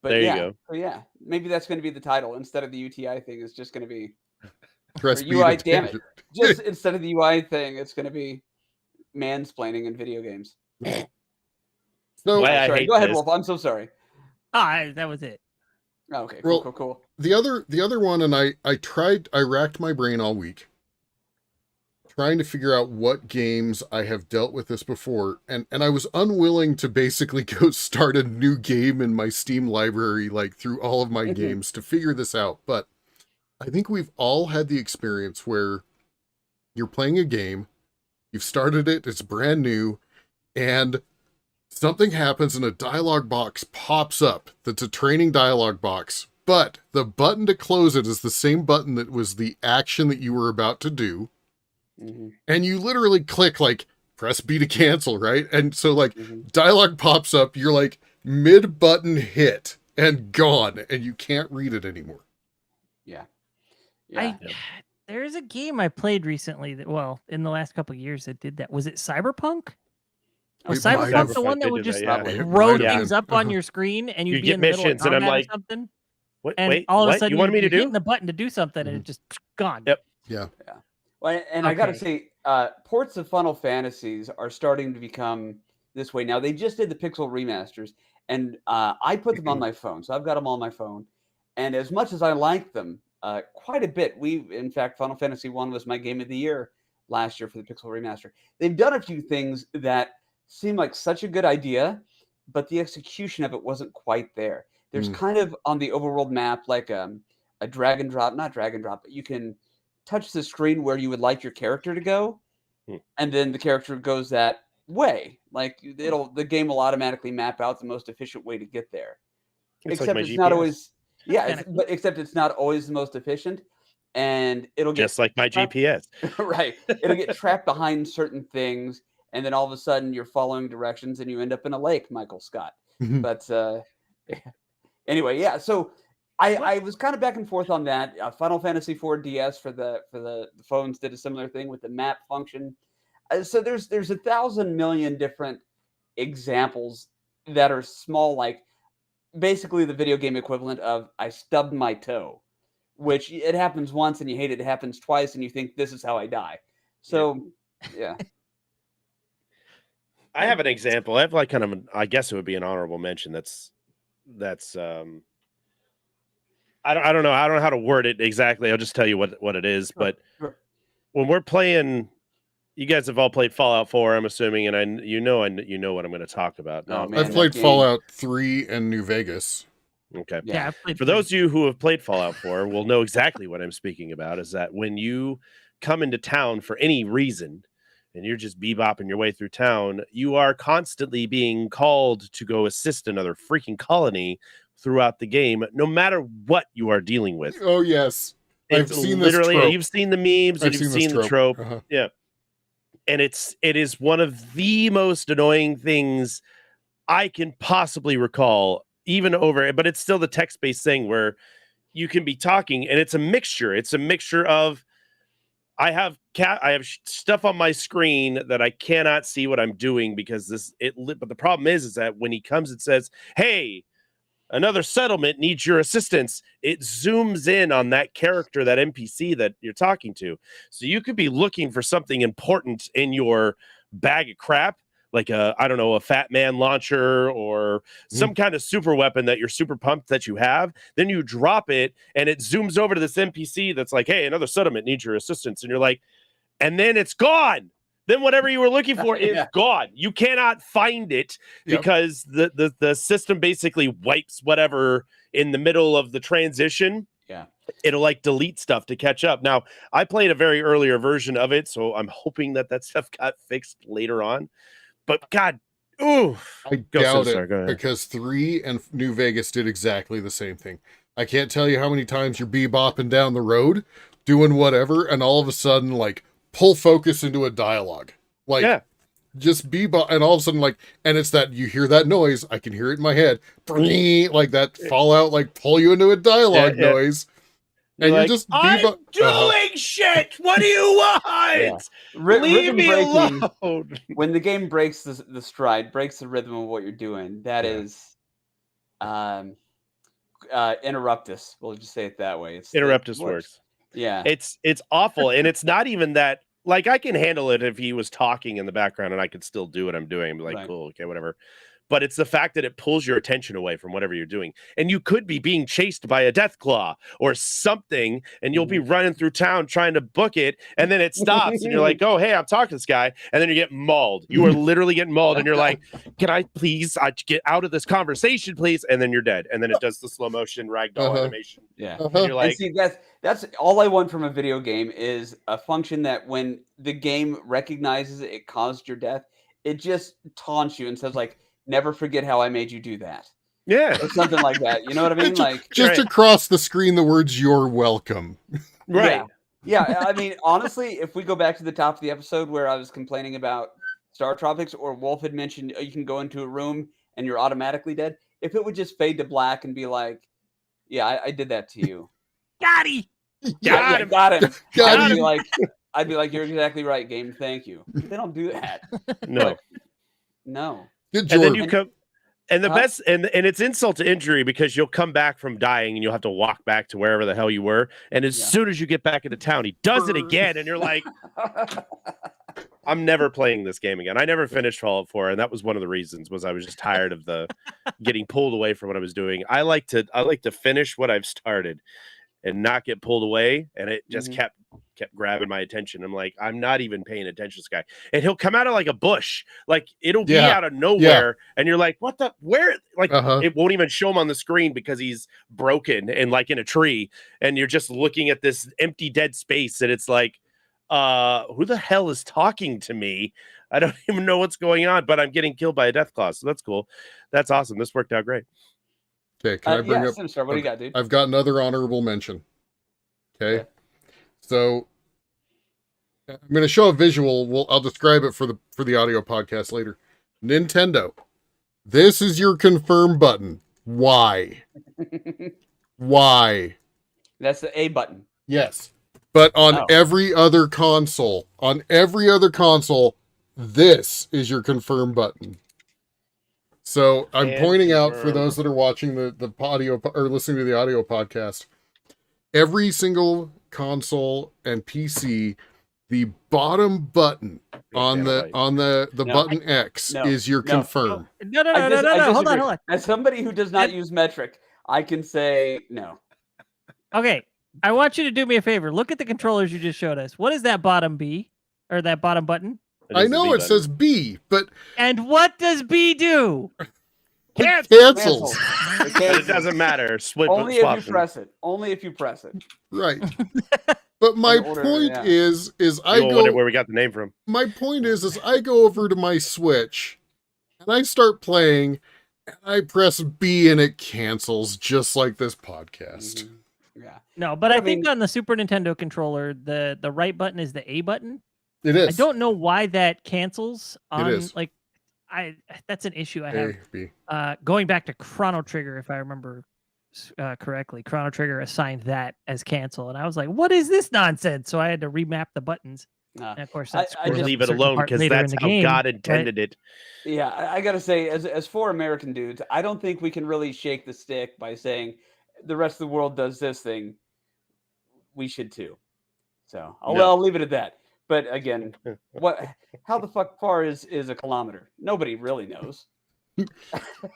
But There you yeah, go. so yeah, maybe that's going to be the title instead of the UTI thing. It's just going to be or Press B UI. to Damn it! tangent. Just instead of the UI thing, it's going to be mansplaining in video games. So, Why I Sorry, hate go ahead, this. Wolf. I'm so sorry. That was it. Okay, cool, Well, cool. the other one, and I racked my brain all week trying to figure out what games I have dealt with this before, and I was unwilling to basically go start a new game in my Steam library, like through all of my games to figure this out. But I think we've all had the experience where you're playing a game, you've started it, it's brand new, and something happens and a dialogue box pops up that's a training dialogue box, but the button to close it is the same button that was the action that you were about to do. And you literally click like press B to cancel, right? And so like dialogue pops up, you're like mid button hit and gone, and you can't read it anymore. Yeah. Yeah. There's a game I played recently that, well, in the last couple of years that did that. Was it Cyberpunk? Was It might Cyberpunk have. the one that They would did just that, It throw might have things been. up on your screen and you'd You be get in the middle of missions, and I'm combat like, or something? What, And wait, all of a what? sudden You wanted me to you're hitting do? the button to do something and it just gone. Yep. Yeah. Well, and I got to Okay. say, ports of Final Fantasies are starting to become this way now. They just did the Pixel remasters, and I put them on my phone, so I've got them on my phone. And as much as I like them quite a bit, in fact, Final Fantasy 1 was my game of the year last year for the Pixel remaster. They've done a few things that seem like such a good idea, but the execution of it wasn't quite there. There's kind of on the overworld map like a drag and drop, not drag and drop, but you can touch the screen where you would like your character to go, and then the character goes that way. Like the game will automatically map out the most efficient way to get there. It's Except like my it's not GPS. always Kinda except it's not always the most efficient, and it'll get Just like my trapped- GPS. right. It'll get trapped behind certain things, and then all of a sudden you're following directions and you end up in a lake, Michael Scott. But anyway, yeah. So I was kind of back and forth on that. Final Fantasy 4 DS for the phones did a similar thing with the map function. So there's 1,000 million different examples that are small, like basically the video game equivalent of I stubbed my toe, which it happens once and you hate it. It happens twice and you think this is how I die. So yeah. I have an example. I have like kind of I guess it would be an honorable mention. That's I don't know. I don't know how to word it exactly. I'll just tell you what it is. But when we're playing, you guys have all played Fallout 4, I'm assuming, and you know what I'm going to talk about. Oh, Now, man, I've played that game. Fallout 3 and New Vegas. Okay. Yeah, I've played For those of you who have played Fallout 4 will know exactly what I'm speaking about, is that when you come into town for any reason and you're just bebopping your way through town, you are constantly being called to go assist another freaking colony throughout the game, no matter what you are dealing with. Oh, yes. I've It's seen this literally, trope. you've seen the memes and I've you've seen seen this the trope. Uh-huh. Yeah. And it is one of the most annoying things I can possibly recall, even over, but it's still the text-based thing where you can be talking and it's a mixture. It's a mixture of I have stuff on my screen that I cannot see what I'm doing because but the problem is that when he comes and says, "Hey, another settlement needs your assistance," it zooms in on that character, that NPC that you're talking to. So you could be looking for something important in your bag of crap, like a, I don't know, a Fat Man launcher or some kind of super weapon that you're super pumped that you have. Then you drop it and it zooms over to this NPC that's like, hey, another settlement needs your assistance. And you're like, and then it's gone. Then whatever you were looking for is gone. You cannot find it because the system basically wipes whatever in the middle of the transition. Yeah. It'll like delete stuff to catch up. Now, I played a very earlier version of it, so I'm hoping that stuff got fixed later on. But God, ooh, I doubt it because 3 and New Vegas did exactly the same thing. I can't tell you how many times you're bebopping down the road, doing whatever, and all of a sudden, like, pull focus into a dialogue. Like, just bebop, and all of a sudden, like, and it's that you hear that noise. I can hear it in my head, like that Fallout, like pull you into a dialogue noise. And you're just I'm doing shit. What do you want? Leave me alone. When the game breaks the stride, breaks the rhythm of what you're doing, that is interruptus. We'll just say it that way. Interruptus works. Yeah. It's awful. And it's not even that, like, I can handle it if he was talking in the background and I could still do what I'm doing and be like, cool, okay, whatever. But it's the fact that it pulls your attention away from whatever you're doing. And you could be being chased by a death claw or something, and you'll be running through town trying to book it, and then it stops, and you're like, oh, hey, I'm talking to this guy, and then you get mauled. You are literally getting mauled, and you're like, can I please get out of this conversation, please? And then you're dead. And then it does the slow motion ragdoll animation. Yeah. And you're like, and see, that's all I want from a video game is a function that when the game recognizes it caused your death, it just taunts you and says, like, never forget how I made you do that. Yeah. Or something like that. You know what I mean? Like just across the screen, the words "you're welcome." Right. Yeah. I mean, honestly, if we go back to the top of the episode where I was complaining about Star Tropics, or Wolf had mentioned you can go into a room and you're automatically dead. If it would just fade to black and be like, yeah, I did that to you. Got him. Got him. I'd be like, you're exactly right, game. Thank you. They don't do that. No. No. Good and then you come, and the best, and it's insult to injury because you'll come back from dying and you'll have to walk back to wherever the hell you were. And as soon as you get back into town, he does it again, and you're like, I'm never playing this game again. I never finished Fallout 4, and that was one of the reasons. Was I was just tired of the getting pulled away from what I was doing. I like to finish what I've started and not get pulled away, and it just kept grabbing my attention. I'm like, I'm not even paying attention to this guy, and he'll come out of like a bush, like it'll be out of nowhere, and you're like, what the, where, like it won't even show him on the screen because he's broken and like in a tree, and you're just looking at this empty dead space, and it's like, who the hell is talking to me? I don't even know what's going on, but I'm getting killed by a death claw, so that's cool. That's awesome. This worked out great. Okay, can I bring up? What do you got, dude? I've got another honorable mention. Okay, so I'm going to show a visual. I'll describe it for the audio podcast later. Nintendo, this is your confirm button. Why? Why? That's the A button. Yes, but on every other console, this is your confirm button. So I'm pointing out for those that are watching the audio or listening to the audio podcast, every single console and PC, the bottom button on the button X is your confirm. No. Hold on. As somebody who does not use metric, I can say no. Okay, I want you to do me a favor. Look at the controllers you just showed us. What is that bottom B or that bottom button? I know it says B, but and what does B do? Cancels. It doesn't matter. Only if you press it. Only if you press it. Right. But my point is I go wonder where we got the name from. My point is I go over to my Switch and I start playing and I press B and it cancels just like this podcast. Yeah. No, but I think on the Super Nintendo controller, the right button is the A button. It is. I don't know why that cancels on it is. like that's an issue I have. Going back to Chrono Trigger, if I remember correctly, Chrono Trigger assigned that as cancel, and I was like, "What is this nonsense?" So I had to remap the buttons. And of course, I just leave it alone because that's how God intended it. Yeah, I gotta say, as 4 American dudes, I don't think we can really shake the stick by saying the rest of the world does this thing. We should too. So I'll leave it at that. But again, how the fuck far is a kilometer? Nobody really knows.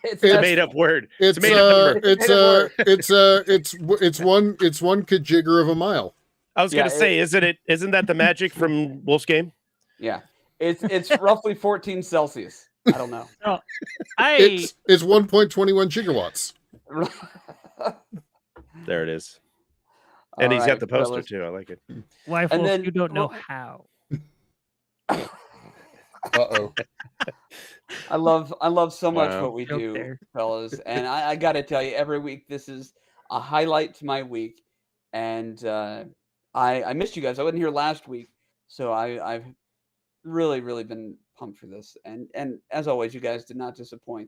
It's a made up word. It's a made up number. It's one kajigger of a mile. I was gonna say, isn't that the magic from Wolf's Game? Yeah. It's roughly 14 Celsius. I don't know. Oh, It's 1.21 gigawatts. There it is. And he's got the poster too. I like it. Wife, And Wolf, then- you don't know how. Uh-oh. I love so much Wow. what we Joke do, there. fellas. And I got to tell you, every week this is a highlight to my week. And I missed you guys. I wasn't here last week, so I've really, really been pumped for this. And as always, you guys did not disappoint.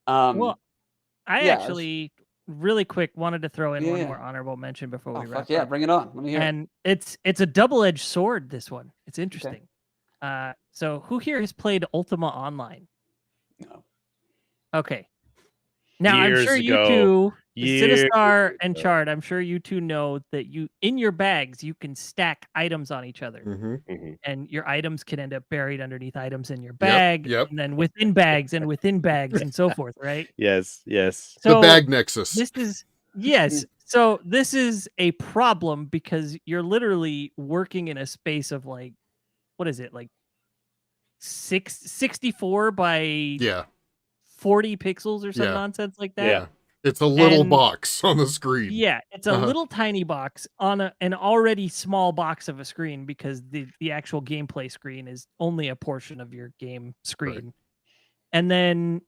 Well, I yeah, actually really quick wanted to throw in one Yeah. more honorable mention before oh we fuck wrap yeah, up. bring it on. Let me hear it. And it's a double-edged sword, this one. It's interesting. So who here has played Ultima Online? No. Okay. Now Years I'm sure ago. you two, Years Sinistar and ago. Chard, I'm sure you two know that you in your bags you can stack items on each other. Mm-hmm. Mhm. And your items can end up buried underneath items in your bag, yep. and then within bags and within bags and so forth, right? Yes. So The bag nexus. this is yes. So this is a problem because you're literally working in a space of like, what is it, like 64 by Yeah. 40 pixels or some Yeah. nonsense like that. Yeah. It's a little And- box on the screen. Yeah, it's a Uh-huh. little tiny box on an already small box of a screen because the actual gameplay screen is only a portion of your game screen. And then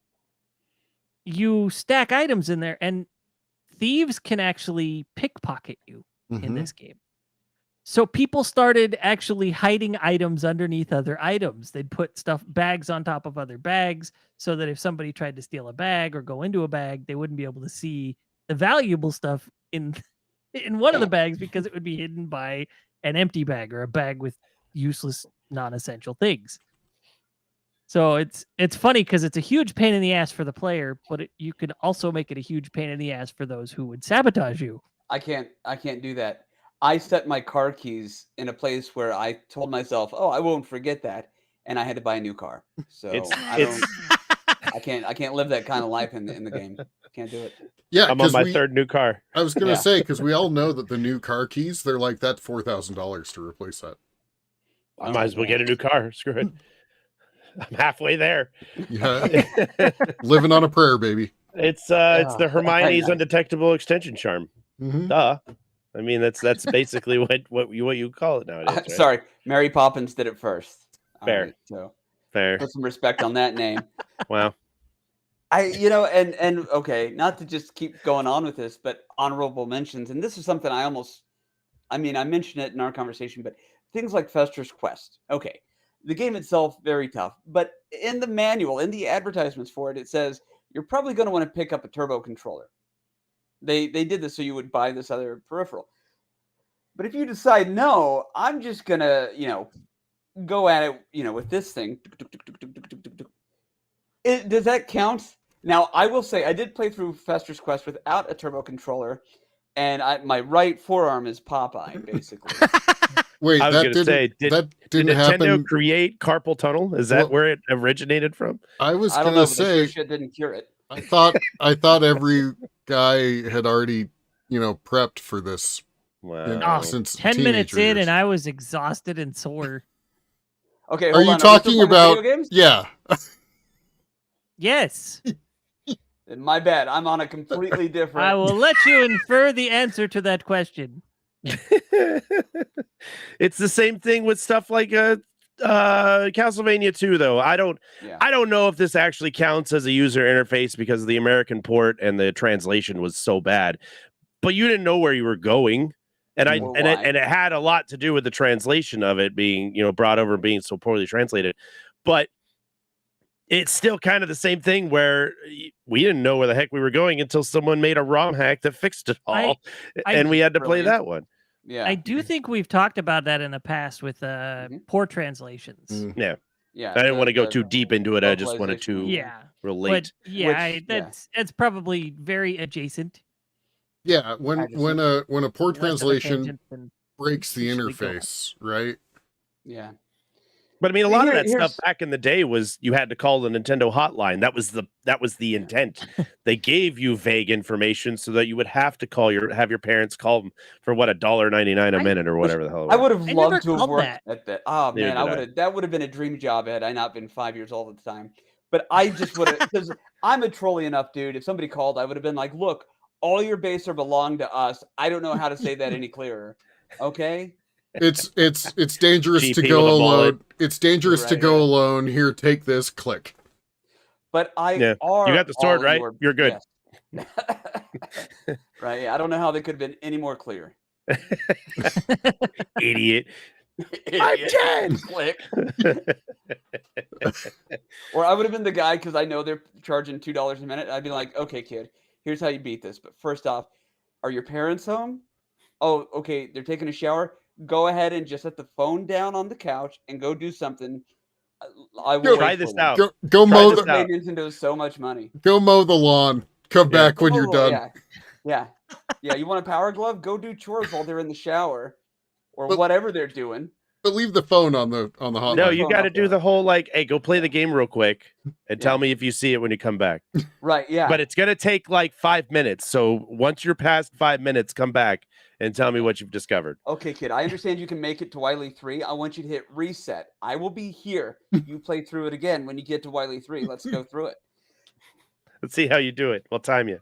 you stack items in there, and thieves can actually pickpocket you in Mhm. this game. So people started actually hiding items underneath other items. They'd put bags on top of other bags so that if somebody tried to steal a bag or go into a bag, they wouldn't be able to see the valuable stuff in one of the bags because it would be hidden by an empty bag or a bag with useless non-essential things. So it's funny because it's a huge pain in the ass for the player, but you could also make it a huge pain in the ass for those who would sabotage you. I can't do that. I set my car keys in a place where I told myself, "Oh, I won't forget that," and I had to buy a new car. So I can't live that kind of life in the game. Can't do it. Yeah, I'm on my third new car. I was gonna Yeah. say, because we all know that the new car keys, they're like that's $4,000 to replace that. I might as well get a new car. Screw it. I'm halfway there. Yeah. Living on a prayer, baby. It's the I Hermione's know. undetectable extension charm. Mhm. Duh. I mean, that's basically what you call it nowadays. Right? Sorry, Mary Poppins did it first. All Fair. right, so Fair. put some respect on that name. Wow. And okay, not to just keep going on with this, but honorable mentions. And this is something I mentioned it in our conversation, but things like Fester's Quest. Okay, the game itself, very tough. But in the manual, in the advertisements for it, it says you're probably going to want to pick up a turbo controller. They did this so you would buy this other peripheral. But if you decide, no, I'm just going to, go at it, with this thing. Does that count? Now, I will say I did play through Fester's Quest without a turbo controller, and my right forearm is Popeye, basically. Wait, I was that gonna didn't say, that Did didn't Nintendo happen. create carpal tunnel? Is that Well- where it originated from? I was I don't gonna know, but the say, shit didn't cure it. I thought every guy had already, prepped for this. Wow. Oh, Since 10 minutes teenager in, years. and I was exhausted and sore. Okay, Are hold you on. Are we still talking playing about? video games? Yeah. Yes, Then my bad. I'm on a completely different. I will let you infer the answer to that question. It's the same thing with stuff like Castlevania 2, though. I don't know if this actually counts as a user interface because the American port and the translation was so bad. But you didn't know where you were going. And Or it why. had a lot to do with the translation of it being, brought over and being so poorly translated. But it's still kind of the same thing where we didn't know where the heck we were going until someone made a ROM hack that fixed it all, and we had to play Brilliant. that one. Yeah. I do think we've talked about that in the past with poor translations. Mm. Yeah. I didn't want to go too deep into it. I just wanted localization. to Yeah, relate. but yeah, Which- that's probably very adjacent. Yeah, when I just- a poor Less of a translation tangent than breaks the usually go on. interface, right? Yeah. But I mean, a lot of Here- that stuff here's back in the day was you had to call the Nintendo hotline. That was the intent. They gave you vague information so that you would have to have your parents call them for what, $1.99 a I- minute or which whatever the hell. It I was. would have I never loved to have called worked that. at that. Oh Neither man, I did would have. That would have been a dream job had I not been 5 years old at the time. But I just would have, because I'm a trolly enough dude. If somebody called, I would have been like, "Look, all your base are belong to us. I don't know how to say that any clearer." Okay. It's dangerous to GP with a go mullet. alone. It's dangerous to Right, go right. alone. Here, take this. Click. But I Yeah. are You got the sword, all right? your You're good. yes. Right. Yeah. I don't know how they could have been any more clear. Idiot. I'm Idiot. 10. Click. Or I would have been the guy, because I know they're charging $2 a minute. I'd be like, "Okay, kid, here's how you beat this. But first off, are your parents home? Oh, okay, they're taking a shower. Go ahead and just set the phone down on the couch and go do something. I will Go, Try wait for this them." out. go Try mow this This the out. made Nintendo so much money. go mow the lawn. Come Yeah. back when you're done. Yeah, yeah, yeah. You want a power glove? Go do chores while they're in the shower or But- whatever they're doing. But leave the phone on the hotline. No, Phone you got to off do there. the whole like, hey, go play the game real quick and tell Yeah. me if you see it when you come back. Right? Yeah. But it's gonna take like 5 minutes. So once you're past 5 minutes, come back and tell me what you've discovered. Okay, kid, I understand you can make it to Wily 3. I want you to hit reset. I will be here. You play through it again when you get to Wily 3. Let's go through it. Let's see how you do it. We'll time you.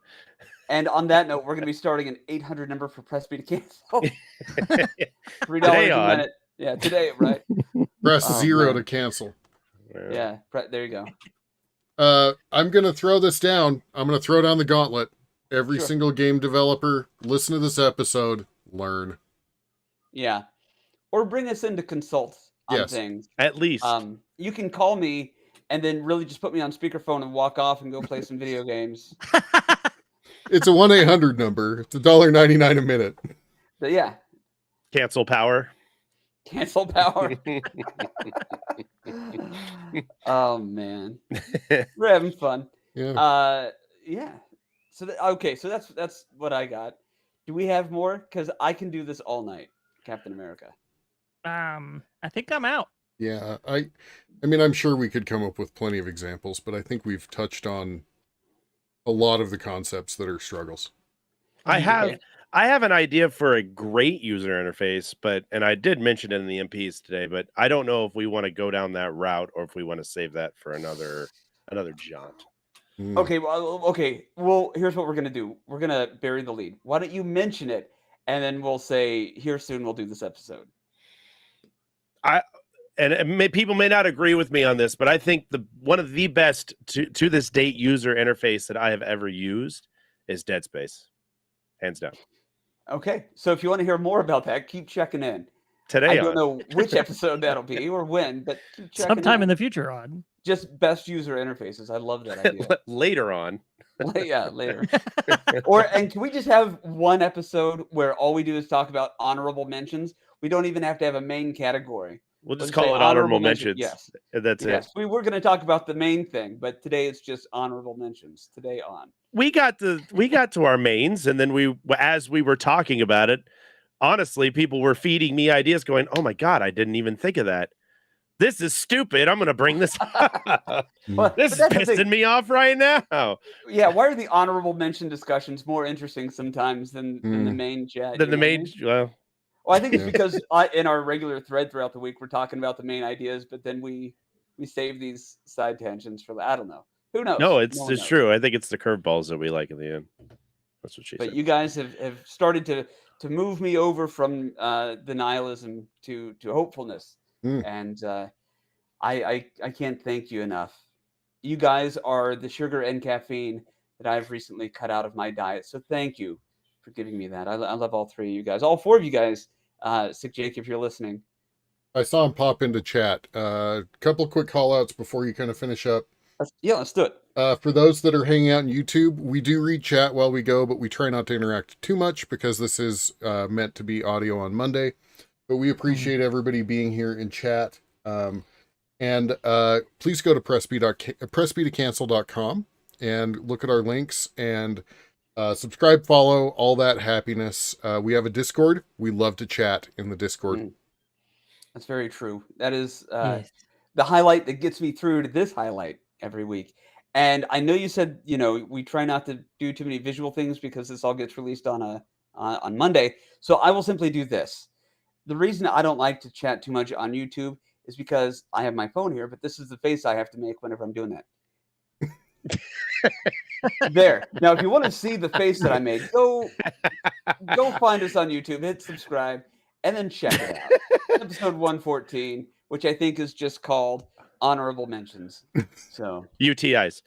And on that note, we're going to be starting an 800 number for Press B to cancel. $3 Today a on. minute. Yeah, today, right? Press Oh, 0 man. to cancel. Yeah, there you go. I'm gonna throw this down. I'm gonna throw down the gauntlet. Every Sure. single game developer, listen to this episode. Learn. Yeah. Or bring us in to consult on Yes. things. At least. You can call me and then really just put me on speakerphone and walk off and go play some video games. It's a 1-800 number. It's $1.99 a minute. But yeah, Cancel power. cancel power. Oh man, we're having fun. Yeah. Yeah. So okay, so that's what I got. Do we have more? Because I can do this all night, Captain America. I think I'm out. Yeah. I mean, I'm sure we could come up with plenty of examples, but I think we've touched on a lot of the concepts that are struggles. I have Okay. I have an idea for a great user interface, and I did mention it in the MPs today, but I don't know if we want to go down that route or if we want to save that for another jaunt. Hmm. Okay. Well, here's what we're gonna do. We're gonna bury the lead. Why don't you mention it, and then we'll say here soon. We'll do this episode. People may not agree with me on this, but I think one of the best to this date user interface that I have ever used is Dead Space, hands down. Okay. So if you want to hear more about that, keep checking in. Today I don't on. know which episode that'll be or when, but keep checking Sometime in in. the future, on. Just best user interfaces. I love that idea. Later on. Yeah, later. And can we just have one episode where all we do is talk about honorable mentions? We don't even have to have a main category. We'll just say call it honorable mention. mentions. Yes. That's Yes. it. We were going to talk about the main thing, but today it's just honorable mentions. Today on. We got to our mains, and then as we were talking about it, honestly, people were feeding me ideas going, "Oh my God, I didn't even think of that. This is stupid. I'm going to bring this up. Well, This but is that's the thing. pissing me off right now." Yeah, why are the honorable mention discussions more interesting sometimes than the main chat? Then you the know what I main, mean? well, Well, I think it's Yeah. because in our regular thread throughout the week, we're talking about the main ideas, but then we save these side tangents for I don't know. Who knows? no, it's No one knows. true. I think it's the curveballs that we like in the end. That's what she But said. you guys have started to move me over from denialism to hopefulness, Mm. and I can't thank you enough. You guys are the sugar and caffeine that I've recently cut out of my diet. So thank you for giving me that. I love all three of you guys, all four of you guys. Sick Jake, if you're listening. I saw him pop into chat. Couple quick call outs before you kind of finish up. Let's do it. For those that are hanging out on YouTube, we do read chat while we go, but we try not to interact too much because this is meant to be audio on Monday. But we appreciate everybody being here in chat. And please go to pressbtocancel.com and look at our links and subscribe, follow, all that happiness. We have a Discord. We love to chat in the Discord. That's very true. That is Yes. the highlight that gets me through to this highlight every week. And I know you said, we try not to do too many visual things because this all gets released on Monday. So I will simply do this. The reason I don't like to chat too much on YouTube is because I have my phone here, but this is the face I have to make whenever I'm doing that. There. Now, if you want to see the face that I made, go find us on YouTube, hit subscribe, and then check it out. Episode 114, which I think is just called Honorable Mentions. So UTIs.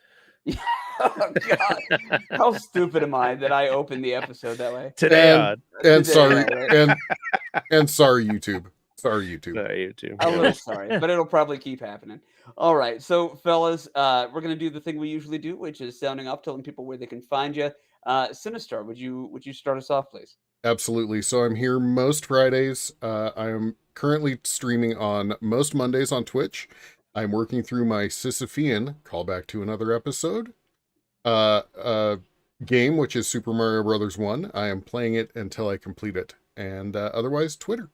oh God, how stupid am I that I opened the episode that way? Today and Today, sorry, yeah, right. and sorry, YouTube. Sorry, YouTube. YouTube. A little sorry, but it'll probably keep happening. All right, so fellas, we're gonna do the thing we usually do, which is sounding off, telling people where they can find you. Sinistar, would you start us off, please? Absolutely. So I'm here most Fridays. I am currently streaming on most Mondays on Twitch. I'm working through my Sisyphean, callback to another episode, game, which is Super Mario Brothers 1. I am playing it until I complete it. And otherwise, Twitter.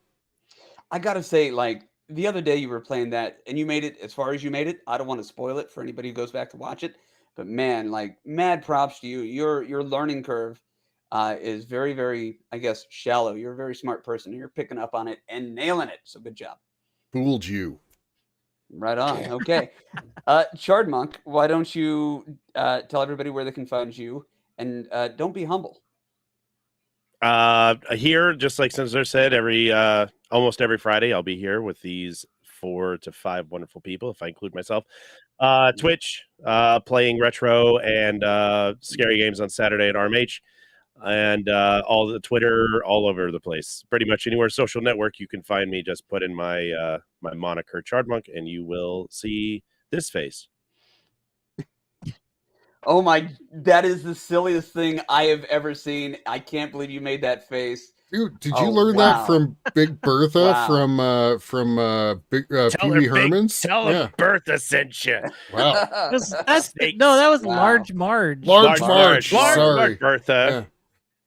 I gotta say, like the other day you were playing that and you made it as far as you made it. I don't want to spoil it for anybody who goes back to watch it, but man, like mad props to you. Your learning curve is very, very, I guess, shallow. You're a very smart person. You're picking up on it and nailing it. So good job. Fooled you. Right on. Okay. Chard Monk, why don't you tell everybody where they can find you, and don't be humble. Here, just like Sensor said, almost every Friday I'll be here with these 4 to 5 wonderful people, if I include myself. Twitch, playing retro and scary games on Saturday at RMH, and all the Twitter, all over the place. Pretty much anywhere social network you can find me. Just put in my my moniker Chardmonk, and you will see this face. Oh my, that is the silliest thing I have ever seen. I can't believe you made that face. Dude, did you Oh, learn wow. that from Big Bertha Wow. from Big Tell Pee Wee her, Herman's? tell Yeah. her Bertha sent you. Wow. No, that was Wow. Large Marge. Large Marge. Sorry. Large Bertha. Yeah.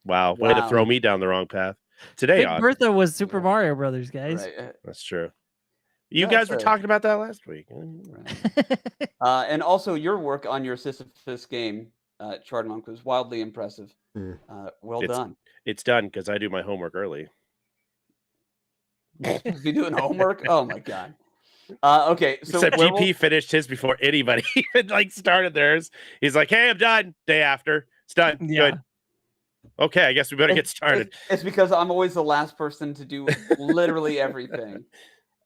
Wow, way to Wow. throw me down the wrong path. Today, Big Bertha was Super Mario Brothers, guys. Right. That's true. You No, guys it's were a- talking about that last week. And also your work on your Sisyphus game, Chard Monk, was wildly impressive. Mm. Well It's- done. It's done because I do my homework early. You're supposed to be doing homework? Oh my God. Okay, so Except Werewolf- GP finished his before anybody even started theirs. He's like, "Hey, I'm done." Day after, it's done. Yeah. Good. Okay, I guess we better get started. It's because I'm always the last person to do literally everything.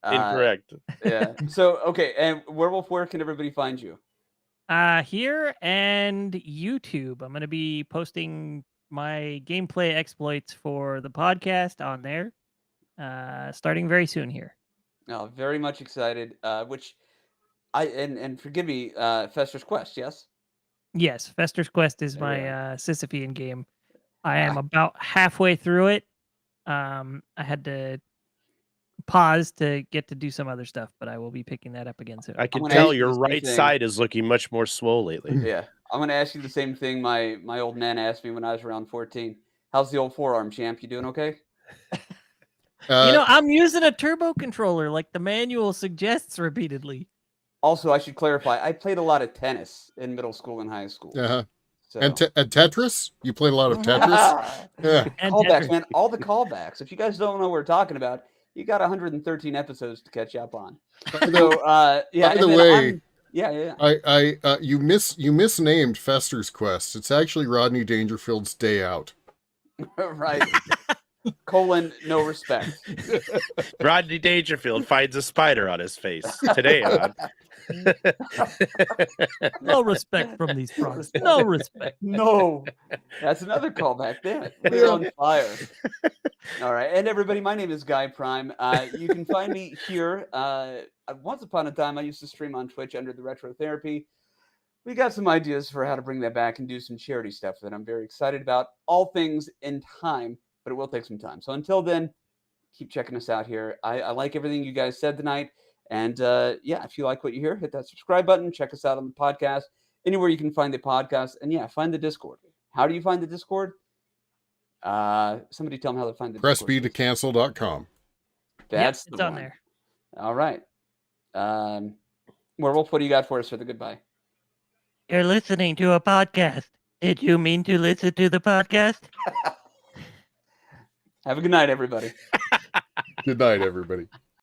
Incorrect. Yeah. So okay, and Werewolf, where can everybody find you? Here and YouTube. I'm going to be posting my gameplay exploits for the podcast on there, starting very soon here. No, very much excited. Which and forgive me, Fester's Quest, yes? Yes, Fester's Quest is There my we are. Sisyphean game. I am about halfway through it. I had to pause to get to do some other stuff, but I will be picking that up again soon. I can gonna tell ask you your the same right thing. side is looking much more swole lately. Yeah. I'm gonna ask you the same thing my old man asked me when I was around 14. How's the old forearm, champ? You doing okay? I'm using a turbo controller like the manual suggests repeatedly. Also, I should clarify, I played a lot of tennis in middle school and high school. Uh-huh. So And Tetris? You played a lot of Tetris? Yeah. And callbacks, Tetris. man. All the callbacks. If you guys don't know what we're talking about, you got 113 episodes to catch up on. So yeah. By and the then way, yeah. you misnamed Fester's Quest. It's actually Rodney Dangerfield's Day Out. Right. No respect. Rodney Dangerfield finds a spider on his face today. No respect from these frogs. No respect. No. That's another callback. Damn it. We're on fire. All right. And everybody, my name is Guy Prime. You can find me here. Once upon a time, I used to stream on Twitch under the Retro Therapy. We got some ideas for how to bring that back and do some charity stuff that I'm very excited about. All things in time, but it will take some time. So until then, keep checking us out here. I like everything you guys said tonight. And yeah, if you like what you hear, hit that subscribe button. Check us out on the podcast, anywhere you can find the podcast. And yeah, find the Discord. How do you find the Discord? Somebody tell them how to find the Press Discord. B to cancel.com. That's It's the on one. there. All right. Werewolf, what do you got for us for the goodbye? You're listening to a podcast. Did you mean to listen to the podcast? Have a good night, everybody. Good night, everybody.